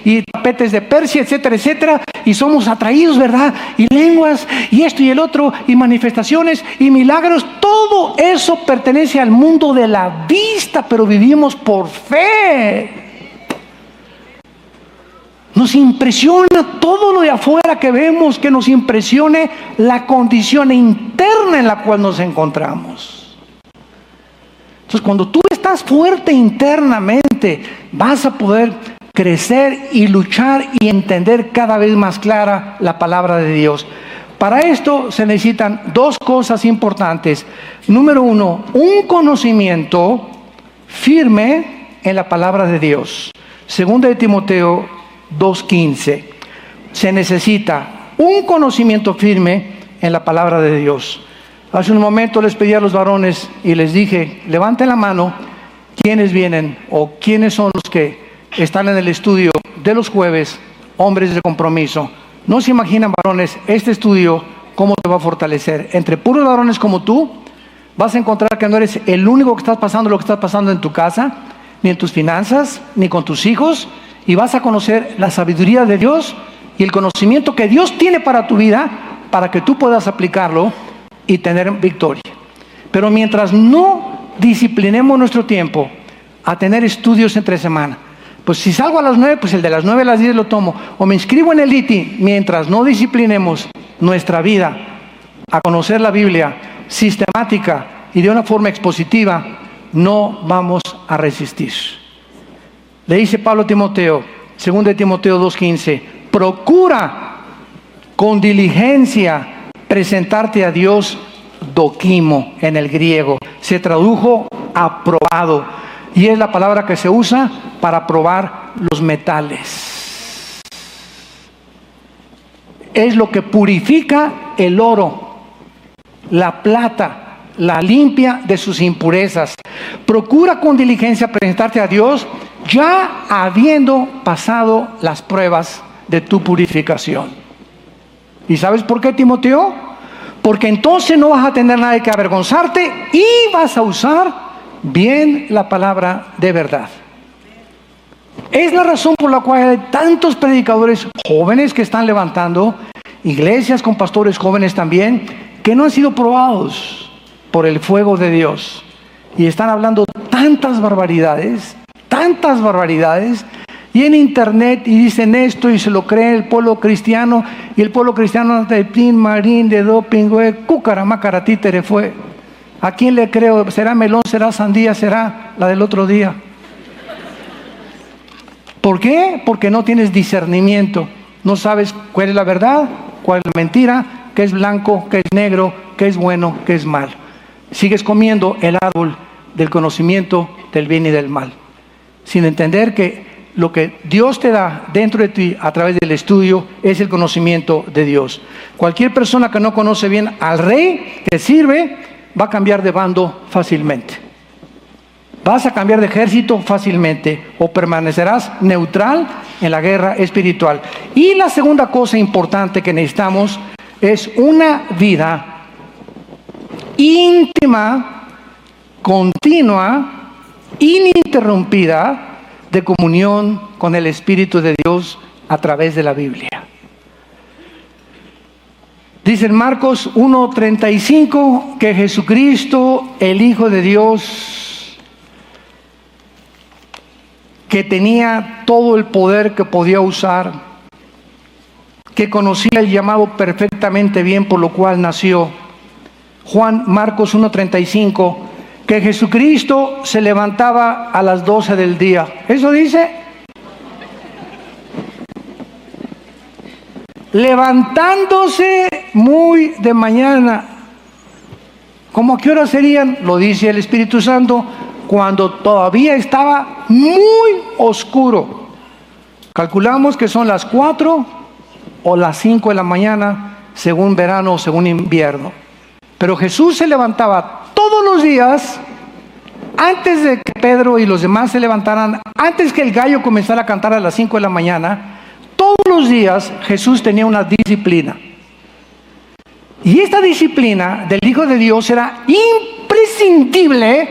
y tapetes de Persia, etcétera, etcétera, y somos atraídos, ¿verdad? Y lenguas, y esto y el otro, y manifestaciones, y milagros, todo eso pertenece al mundo de la vista, pero vivimos por fe. Nos impresiona todo lo de afuera que vemos, que nos impresione la condición interna en la cual nos encontramos. Entonces, cuando tú estás fuerte internamente, vas a poder crecer y luchar y entender cada vez más clara la palabra de Dios. Para esto se necesitan 2 cosas importantes. Número 1, un conocimiento firme en la palabra de Dios. Segunda de Timoteo 2:15. Se necesita un conocimiento firme en la palabra de Dios. Hace un momento les pedí a los varones y les dije, levanten la mano quiénes vienen o quiénes son los que están en el estudio de los jueves, hombres de compromiso. No se imaginan, varones, este estudio cómo te va a fortalecer. Entre puros varones como tú, vas a encontrar que no eres el único que estás pasando lo que estás pasando en tu casa, ni en tus finanzas, ni con tus hijos, y vas a conocer la sabiduría de Dios y el conocimiento que Dios tiene para tu vida, para que tú puedas aplicarlo y tener victoria. Pero mientras no disciplinemos nuestro tiempo a tener estudios entre semana, pues si salgo a las 9, pues el de las 9 a las 10 lo tomo, o me inscribo en el ITI, mientras no disciplinemos nuestra vida a conocer la Biblia sistemática y de una forma expositiva, no vamos a resistir. Le dice Pablo a Timoteo, 2 de Timoteo 2:15, procura con diligencia presentarte a Dios, doquimo en el griego, se tradujo aprobado, y es la palabra que se usa para probar los metales. Es lo que purifica el oro, la plata, la limpia de sus impurezas. Procura con diligencia presentarte a Dios ya habiendo pasado las pruebas de tu purificación. ¿Y sabes por qué, Timoteo? Porque entonces no vas a tener nada de que avergonzarte y vas a usar bien la palabra de verdad. Es la razón por la cual hay tantos predicadores jóvenes que están levantando, iglesias con pastores jóvenes también, que no han sido probados por el fuego de Dios y están hablando tantas barbaridades, y en internet y dicen esto y se lo cree el pueblo cristiano, y el pueblo cristiano de tin, marín, de doping, cúcara, mácara, títere fue. ¿A quién le creo? ¿Será melón, será sandía, será la del otro día? ¿Por qué? Porque no tienes discernimiento, no sabes cuál es la verdad, cuál es la mentira, qué es blanco, qué es negro, qué es bueno, qué es mal. Sigues comiendo el árbol del conocimiento del bien y del mal, sin entender que lo que Dios te da dentro de ti a través del estudio es el conocimiento de Dios. Cualquier persona que no conoce bien al rey que sirve va a cambiar de bando fácilmente. Vas a cambiar de ejército fácilmente o permanecerás neutral en la guerra espiritual. Y la segunda cosa importante que necesitamos es una vida íntima, continua, ininterrumpida de comunión con el Espíritu de Dios a través de la Biblia. Dice en Marcos 1:35 que Jesucristo, el Hijo de Dios, que tenía todo el poder que podía usar, que conocía el llamado perfectamente bien, por lo cual nació. Marcos 1:35, que Jesucristo se levantaba a las 12 del día. ¿Eso dice? Levantándose muy de mañana. ¿Cómo a qué hora serían? Lo dice el Espíritu Santo, cuando todavía estaba muy oscuro. Calculamos que son las 4 o las 5 de la mañana, según verano o según invierno. Pero Jesús se levantaba todos los días, antes de que Pedro y los demás se levantaran, antes que el gallo comenzara a cantar a las 5 de la mañana, todos los días Jesús tenía una disciplina. Y esta disciplina del Hijo de Dios era imprescindible,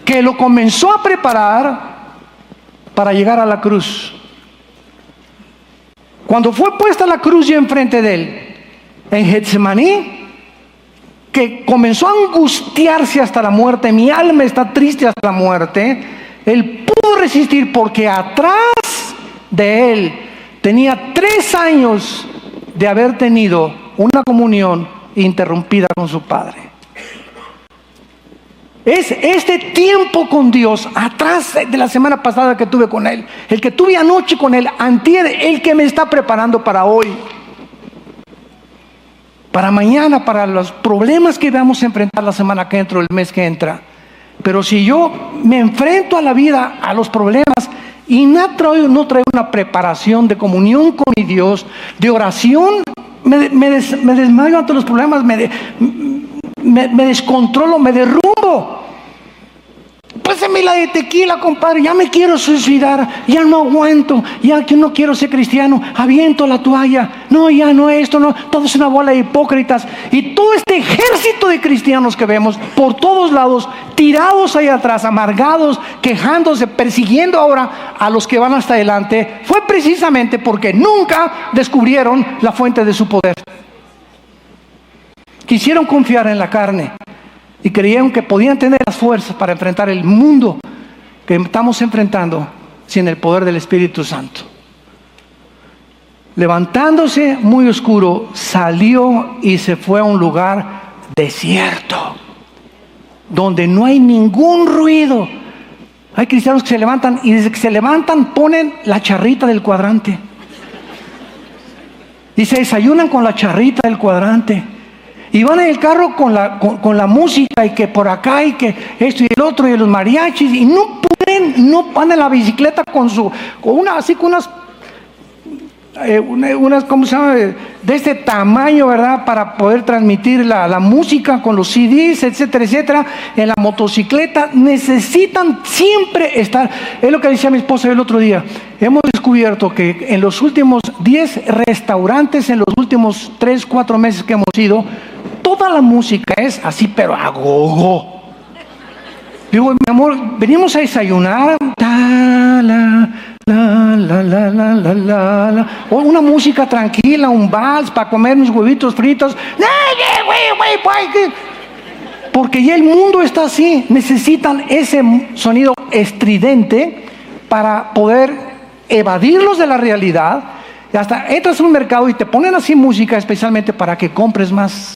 que lo comenzó a preparar para llegar a la cruz. Cuando fue puesta la cruz ya enfrente de él, en Getsemaní, que comenzó a angustiarse hasta la muerte, mi alma está triste hasta la muerte, él pudo resistir porque atrás de él tenía 3 años de haber tenido una comunión interrumpida con su Padre. Es este tiempo con Dios, atrás de la semana pasada que tuve con él, el que tuve anoche con él, antier, el que me está preparando para hoy, para mañana, para los problemas que vamos a enfrentar la semana que entra o el mes que entra. Pero si yo me enfrento a la vida, a los problemas, y no trae una preparación de comunión con mi Dios, de oración, me desmayo ante los problemas, me descontrolo, me derrumbo. Pásame la de tequila, compadre, ya me quiero suicidar, ya no aguanto, ya que no quiero ser cristiano, aviento la toalla, no, ya no esto, no, todo es una bola de hipócritas. Y todo este ejército de cristianos que vemos por todos lados, tirados ahí atrás, amargados, quejándose, persiguiendo ahora a los que van hasta adelante, fue precisamente porque nunca descubrieron la fuente de su poder. Quisieron confiar en la carne y creyeron que podían tener las fuerzas para enfrentar el mundo que estamos enfrentando sin el poder del Espíritu Santo. Levantándose muy oscuro, salió y se fue a un lugar desierto, donde no hay ningún ruido. Hay cristianos que se levantan y desde que se levantan ponen la charrita del cuadrante y se desayunan con la charrita del cuadrante. Y van en el carro con la música y que por acá y que esto y el otro y los mariachis y no van en la bicicleta con unas ¿cómo se llama? De este tamaño, ¿verdad? Para poder transmitir la música con los CDs, etcétera, etcétera. En la motocicleta necesitan siempre estar. Es lo que decía mi esposa el otro día. Hemos descubierto que en los últimos 10 restaurantes, en los últimos 3, 4 meses que hemos ido, toda la música es así, pero a gogo. Digo, mi amor, venimos a desayunar. O una música tranquila, un vals para comer mis huevitos fritos. Porque ya el mundo está así. Necesitan ese sonido estridente para poder evadirlos de la realidad. Y hasta entras a un mercado y te ponen así música especialmente para que compres más.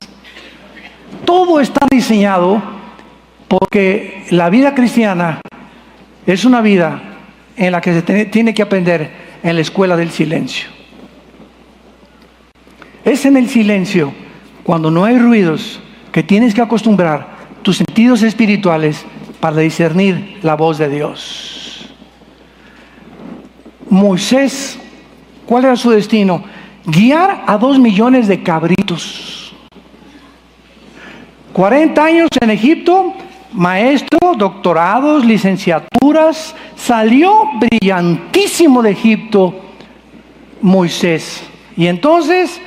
Todo está diseñado porque la vida cristiana es una vida en la que se tiene que aprender en la escuela del silencio. Es en el silencio, cuando no hay ruidos, que tienes que acostumbrar tus sentidos espirituales para discernir la voz de Dios. Moisés, ¿cuál era su destino? Guiar a 2 millones de cabritos. 40 años en Egipto, maestro, doctorados, licenciaturas, salió brillantísimo de Egipto Moisés. Y entonces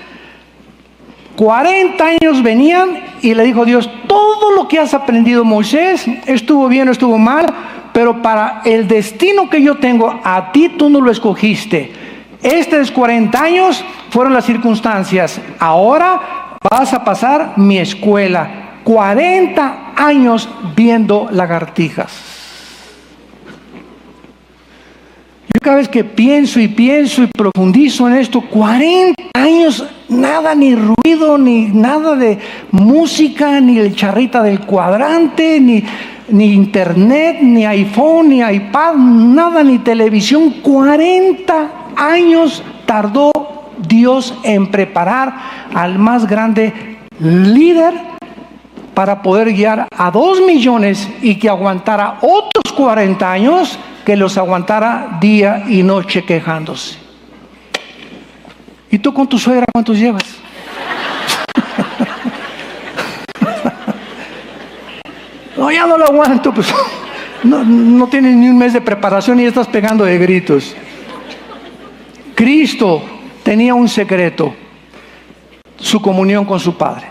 40 años venían y le dijo Dios: todo lo que has aprendido, Moisés, estuvo bien o estuvo mal, pero para el destino que yo tengo, a ti tú no lo escogiste. Estos 40 años fueron las circunstancias. Ahora vas a pasar mi escuela. 40 años viendo lagartijas. Yo cada vez que pienso y profundizo en esto, 40 años, nada, ni ruido, ni nada de música, ni el charrita del cuadrante, ni internet, ni iPhone, ni iPad, nada, ni televisión. 40 años tardó Dios en preparar al más grande líder para poder guiar a 2 millones y que aguantara otros 40 años, que los aguantara día y noche quejándose. ¿Y tú con tu suegra cuántos llevas? No, ya no lo aguanto, pues no tienes ni un mes de preparación y ya estás pegando de gritos. Cristo tenía un secreto: su comunión con su Padre.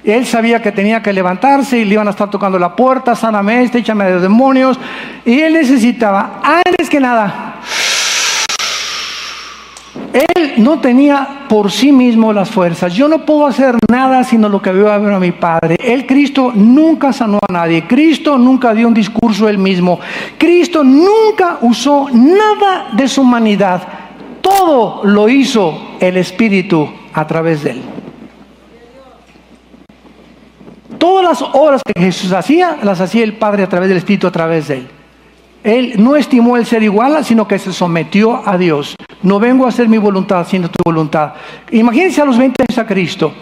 Él sabía que tenía que levantarse y le iban a estar tocando la puerta: sáname este, échame de los demonios. Y él necesitaba, antes que nada, él no tenía por sí mismo las fuerzas. Yo no puedo hacer nada sino lo que veo a ver a mi Padre. Cristo nunca sanó a nadie. Cristo nunca dio un discurso él mismo. Cristo nunca usó nada de su humanidad. Todo lo hizo el Espíritu a través de él. Todas las obras que Jesús hacía, las hacía el Padre a través del Espíritu, a través de él. Él no estimó el ser igual, sino que se sometió a Dios. No vengo a hacer mi voluntad, sino tu voluntad. Imagínense a los 20 años a Cristo.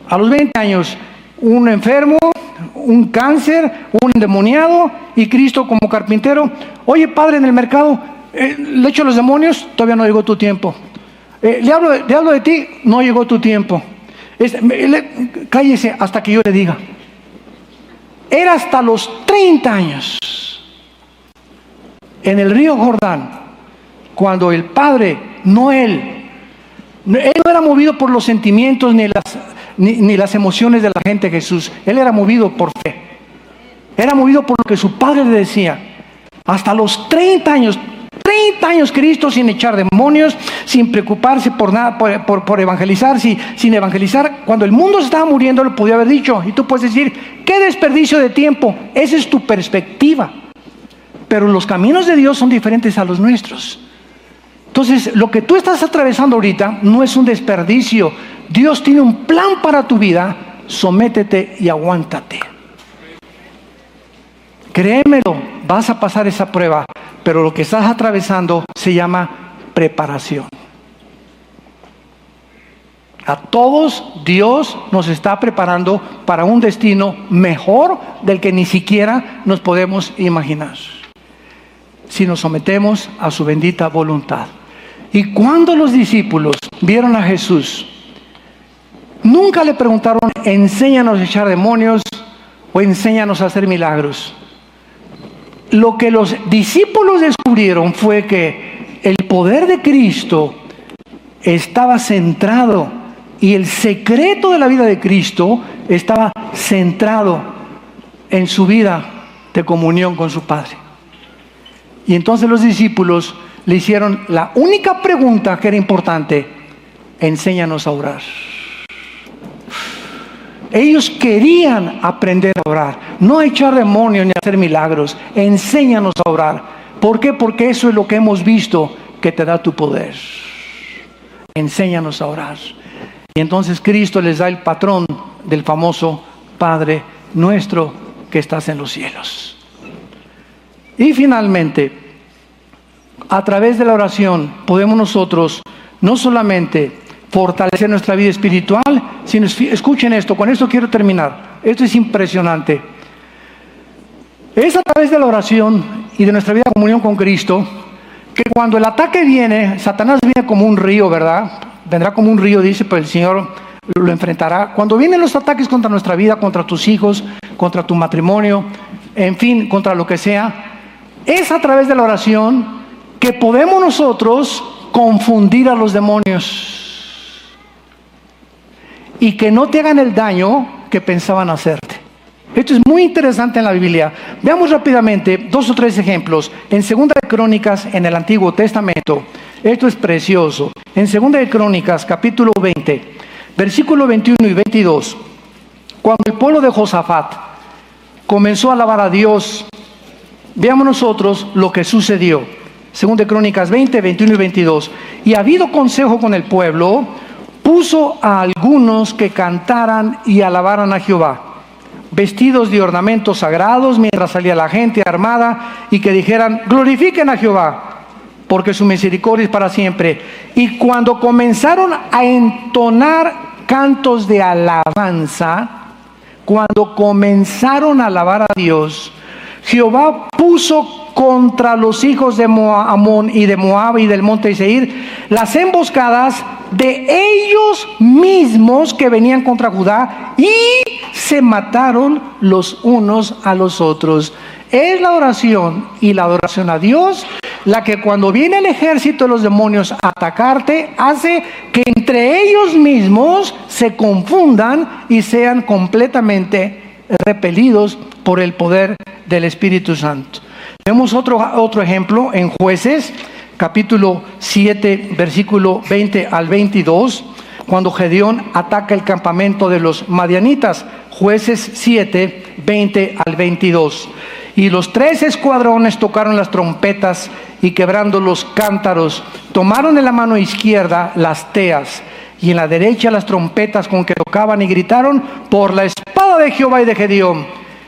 A los 20 años, un enfermo, un cáncer, un endemoniado, y Cristo como carpintero: oye, Padre, en el mercado, le echo a los demonios, todavía no llegó tu tiempo. Le hablo de ti, no llegó tu tiempo. Cállese hasta que yo le diga. Era hasta los 30 años, en el río Jordán, cuando el padre, no él no era movido por los sentimientos ni las emociones de la gente, Jesús. Él era movido por fe. Era movido por lo que su padre le decía. Hasta los 30 años Cristo, sin echar demonios, sin preocuparse por nada, por evangelizar, sin evangelizar. Cuando el mundo se estaba muriendo, le podía haber dicho. Y tú puedes decir, qué desperdicio de tiempo. Esa es tu perspectiva. Pero los caminos de Dios son diferentes a los nuestros. Entonces, lo que tú estás atravesando ahorita no es un desperdicio. Dios tiene un plan para tu vida. Sométete y aguántate. Créemelo, vas a pasar esa prueba, pero lo que estás atravesando se llama preparación. A todos Dios nos está preparando para un destino mejor del que ni siquiera nos podemos imaginar, si nos sometemos a su bendita voluntad. Y cuando los discípulos vieron a Jesús, nunca le preguntaron, enséñanos a echar demonios o enséñanos a hacer milagros. Lo que los discípulos descubrieron fue que el poder de Cristo estaba centrado, y el secreto de la vida de Cristo estaba centrado en su vida de comunión con su Padre. Y entonces los discípulos le hicieron la única pregunta que era importante: enséñanos a orar. Ellos querían aprender a orar, no a echar demonios ni a hacer milagros. Enséñanos a orar. ¿Por qué? Porque eso es lo que hemos visto que te da tu poder. Enséñanos a orar. Y entonces Cristo les da el patrón del famoso Padre nuestro que estás en los cielos. Y finalmente, a través de la oración podemos nosotros no solamente fortalecer nuestra vida espiritual, sino, escuchen esto, con esto quiero terminar. Esto es impresionante. Es a través de la oración y de nuestra vida de comunión con Cristo que cuando el ataque viene, Satanás viene como un río, ¿verdad? Vendrá como un río, dice, pero el Señor lo enfrentará. Cuando vienen los ataques contra nuestra vida, contra tus hijos, contra tu matrimonio, en fin, contra lo que sea, es a través de la oración que podemos nosotros confundir a los demonios y que no te hagan el daño que pensaban hacerte. Esto es muy interesante en la Biblia. Veamos rápidamente 2 o 3 ejemplos. En 2 de Crónicas, en el Antiguo Testamento, esto es precioso. En 2 de Crónicas, capítulo 20, versículo 21 y 22, cuando el pueblo de Josafat comenzó a alabar a Dios, veamos nosotros lo que sucedió. 2 de Crónicas 20, 21 y 22. Y habido consejo con el pueblo, puso a algunos que cantaran y alabaran a Jehová, vestidos de ornamentos sagrados, mientras salía la gente armada, y que dijeran, glorifiquen a Jehová, porque su misericordia es para siempre. Y cuando comenzaron a entonar cantos de alabanza, cuando comenzaron a alabar a Dios, Jehová puso contra los hijos de Amón y de Moab y del monte Seir las emboscadas de ellos mismos que venían contra Judá, y se mataron los unos a los otros. Es la oración y la adoración a Dios la que, cuando viene el ejército de los demonios a atacarte, hace que entre ellos mismos se confundan y sean completamente repelidos por el poder del Espíritu Santo. Vemos otro ejemplo en Jueces, capítulo 7, versículo 20 al 22, cuando Gedeón ataca el campamento de los madianitas. Jueces 7, 20 al 22. Y los 3 escuadrones tocaron las trompetas y, quebrando los cántaros, tomaron en la mano izquierda las teas y en la derecha las trompetas con que tocaban, y gritaron por la espada de Jehová y de Gedeón.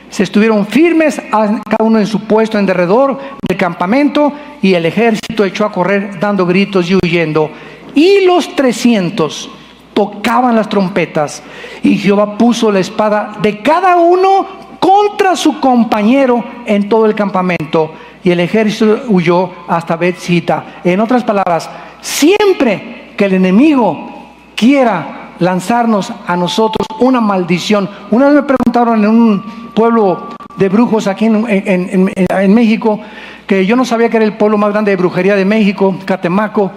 Se estuvieron firmes, cada uno en su puesto en derredor del campamento, y el ejército echó a correr dando gritos y huyendo. Y los 300 tocaban las trompetas, y Jehová puso la espada de cada uno contra su compañero en todo el campamento, y el ejército huyó hasta Bet-Sita. En otras palabras, siempre que el enemigo quiera lanzarnos a nosotros una maldición. Una vez me preguntaron en un pueblo de brujos aquí en México, que yo no sabía que era el pueblo más grande de brujería de México, Catemaco,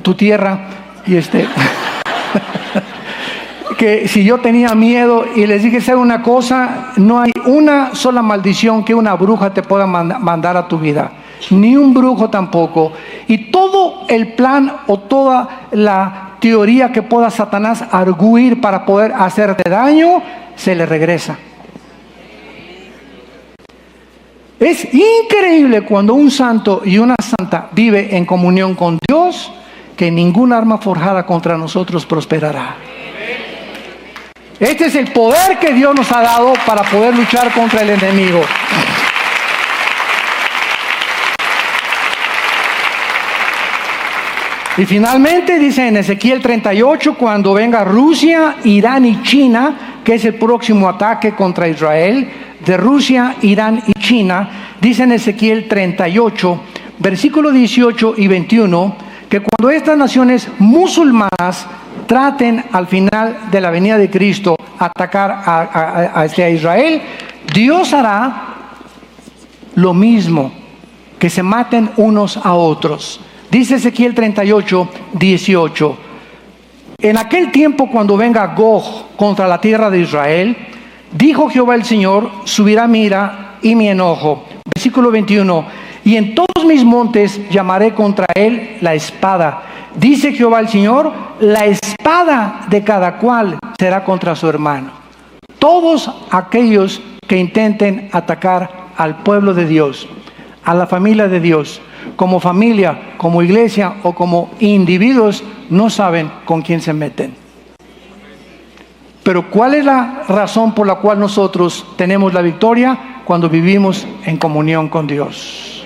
tu tierra, y que si yo tenía miedo, y les dije, ¿sabe una cosa? No hay una sola maldición que una bruja te pueda mandar a tu vida, ni un brujo tampoco. Y todo el plan o toda la teoría que pueda Satanás arguir para poder hacerte daño, se le regresa. Es increíble cuando un santo y una santa vive en comunión con Dios, que ningún arma forjada contra nosotros prosperará. Este es el poder que Dios nos ha dado para poder luchar contra el enemigo. Y finalmente dice en Ezequiel 38, cuando venga Rusia, Irán y China, que es el próximo ataque contra Israel, de Rusia, Irán y China, dice en Ezequiel 38, versículo 18 y 21, que cuando estas naciones musulmanas traten al final de la venida de Cristo atacar a Israel, Dios hará lo mismo, que se maten unos a otros. Dice Ezequiel 38, 18. En aquel tiempo, cuando venga Gog contra la tierra de Israel, dijo Jehová el Señor, subirá mi ira y mi enojo. Versículo 21. Y en todos mis montes llamaré contra él la espada. Dice Jehová el Señor, la espada de cada cual será contra su hermano. Todos aquellos que intenten atacar al pueblo de Dios, a la familia de Dios, como familia, como iglesia o como individuos, no saben con quién se meten. Pero ¿cuál es la razón por la cual nosotros tenemos la victoria? Cuando vivimos en comunión con Dios.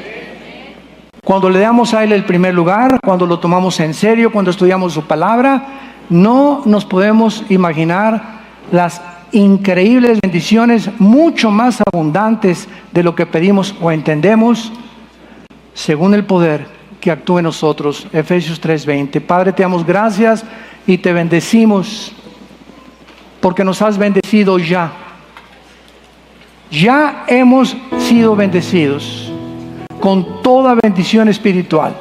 Cuando le damos a Él el primer lugar, cuando lo tomamos en serio, cuando estudiamos su palabra, no nos podemos imaginar las increíbles bendiciones, mucho más abundantes de lo que pedimos o entendemos, según el poder que actúa en nosotros. Efesios 3:20. Padre, te damos gracias y te bendecimos porque nos has bendecido ya. Ya hemos sido bendecidos con toda bendición espiritual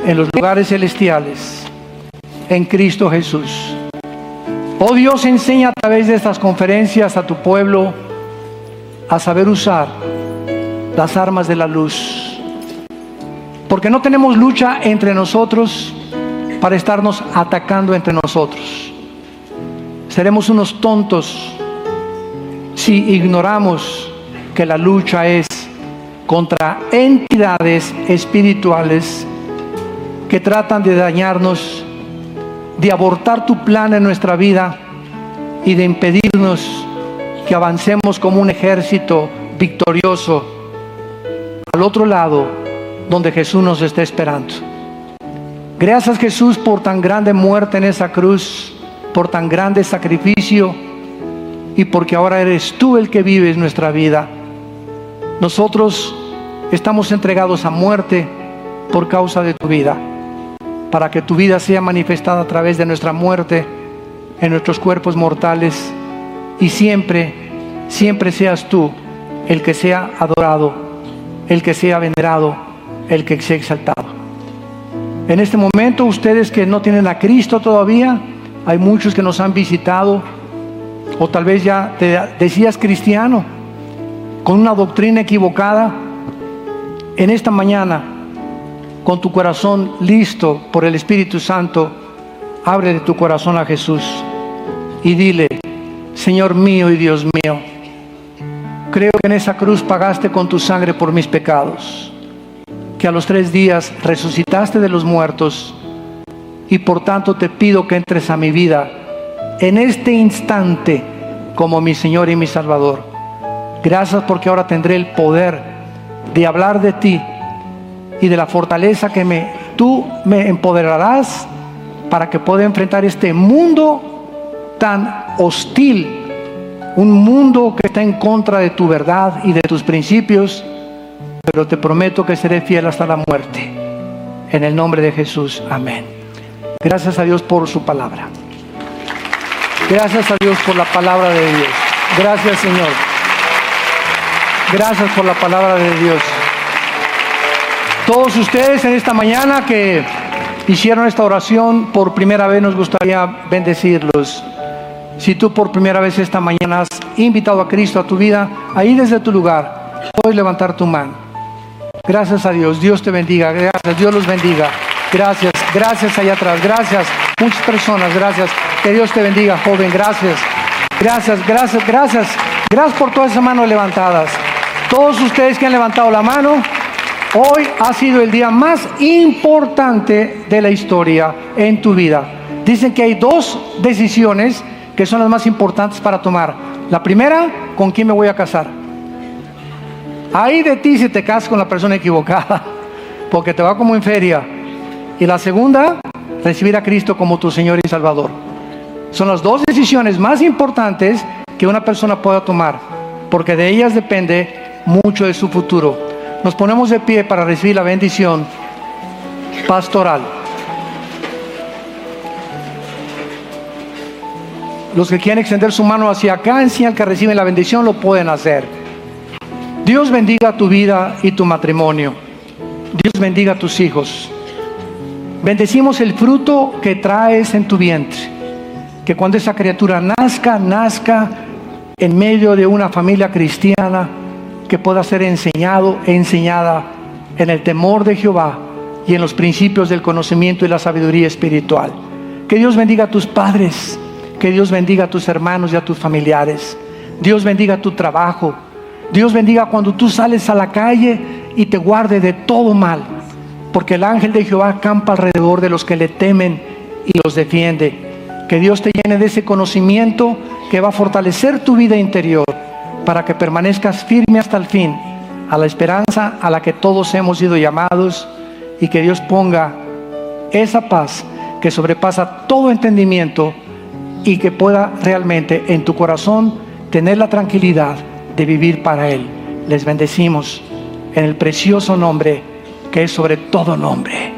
en los lugares celestiales en Cristo Jesús. Oh Dios, enseña a través de estas conferencias a tu pueblo a saber usar las armas de la luz, porque no tenemos lucha entre nosotros para estarnos atacando entre nosotros. Seremos unos tontos si ignoramos que la lucha es contra entidades espirituales que tratan de dañarnos, de abortar tu plan en nuestra vida y de impedirnos que avancemos como un ejército victorioso al otro lado donde Jesús nos está esperando. Gracias, Jesús, por tan grande muerte en esa cruz, por tan grande sacrificio, y porque ahora eres tú el que vives nuestra vida. Nosotros estamos entregados a muerte por causa de tu vida, para que tu vida sea manifestada a través de nuestra muerte en nuestros cuerpos mortales, y siempre, siempre seas tú el que sea adorado, el que sea venerado, el que sea exaltado. En este momento, ustedes que no tienen a Cristo todavía, hay muchos que nos han visitado, o tal vez ya te decías cristiano con una doctrina equivocada. En esta mañana, con tu corazón listo por el Espíritu Santo, ábrele tu corazón a Jesús y dile: Señor mío y Dios mío, creo que en esa cruz pagaste con tu sangre por mis pecados, que a los 3 días resucitaste de los muertos, y por tanto te pido que entres a mi vida en este instante como mi Señor y mi Salvador. Gracias porque ahora tendré el poder de hablar de ti y de la fortaleza que tú me empoderarás para que pueda enfrentar este mundo tan hostil un mundo que está en contra de tu verdad y de tus principios, pero te prometo que seré fiel hasta la muerte. En el nombre de Jesús, amén. Gracias a Dios por su palabra. Gracias a Dios por la palabra de Dios. Gracias, Señor. Gracias por la palabra de Dios. Todos ustedes en esta mañana que hicieron esta oración por primera vez, nos gustaría bendecirlos. Si tú por primera vez esta mañana has invitado a Cristo a tu vida, ahí desde tu lugar, puedes levantar tu mano. Gracias a Dios. Dios te bendiga. Gracias. Dios los bendiga. Gracias. Gracias allá atrás. Gracias. Muchas personas. Gracias. Que Dios te bendiga, joven. Gracias. Gracias. Gracias por todas esas manos levantadas. Todos ustedes que han levantado la mano, hoy ha sido el día más importante de la historia en tu vida. Dicen que hay dos decisiones que son las más importantes para tomar. La primera, ¿con quién me voy a casar? Ahí de ti si te casas con la persona equivocada, porque te va como en feria. Y la segunda, recibir a Cristo como tu Señor y Salvador. Son las dos decisiones más importantes que una persona pueda tomar, porque de ellas depende mucho de su futuro. Nos ponemos de pie para recibir la bendición pastoral. Los que quieren extender su mano hacia acá, en señal que reciben la bendición, lo pueden hacer. Dios bendiga tu vida y tu matrimonio. Dios bendiga a tus hijos. Bendecimos el fruto que traes en tu vientre. Que cuando esa criatura nazca en medio de una familia cristiana, que pueda ser enseñada en el temor de Jehová y en los principios del conocimiento y la sabiduría espiritual. Que Dios bendiga a tus padres, que Dios bendiga a tus hermanos y a tus familiares. Dios bendiga tu trabajo. Dios bendiga cuando tú sales a la calle y te guarde de todo mal, porque el ángel de Jehová acampa alrededor de los que le temen y los defiende. Que Dios te llene de ese conocimiento que va a fortalecer tu vida interior, para que permanezcas firme hasta el fin, a la esperanza a la que todos hemos sido llamados, y que Dios ponga esa paz que sobrepasa todo entendimiento y que pueda realmente en tu corazón tener la tranquilidad de vivir para Él. Les bendecimos en el precioso nombre que es sobre todo nombre,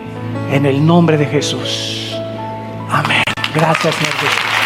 en el nombre de Jesús. Amén. Gracias, Señor Jesús.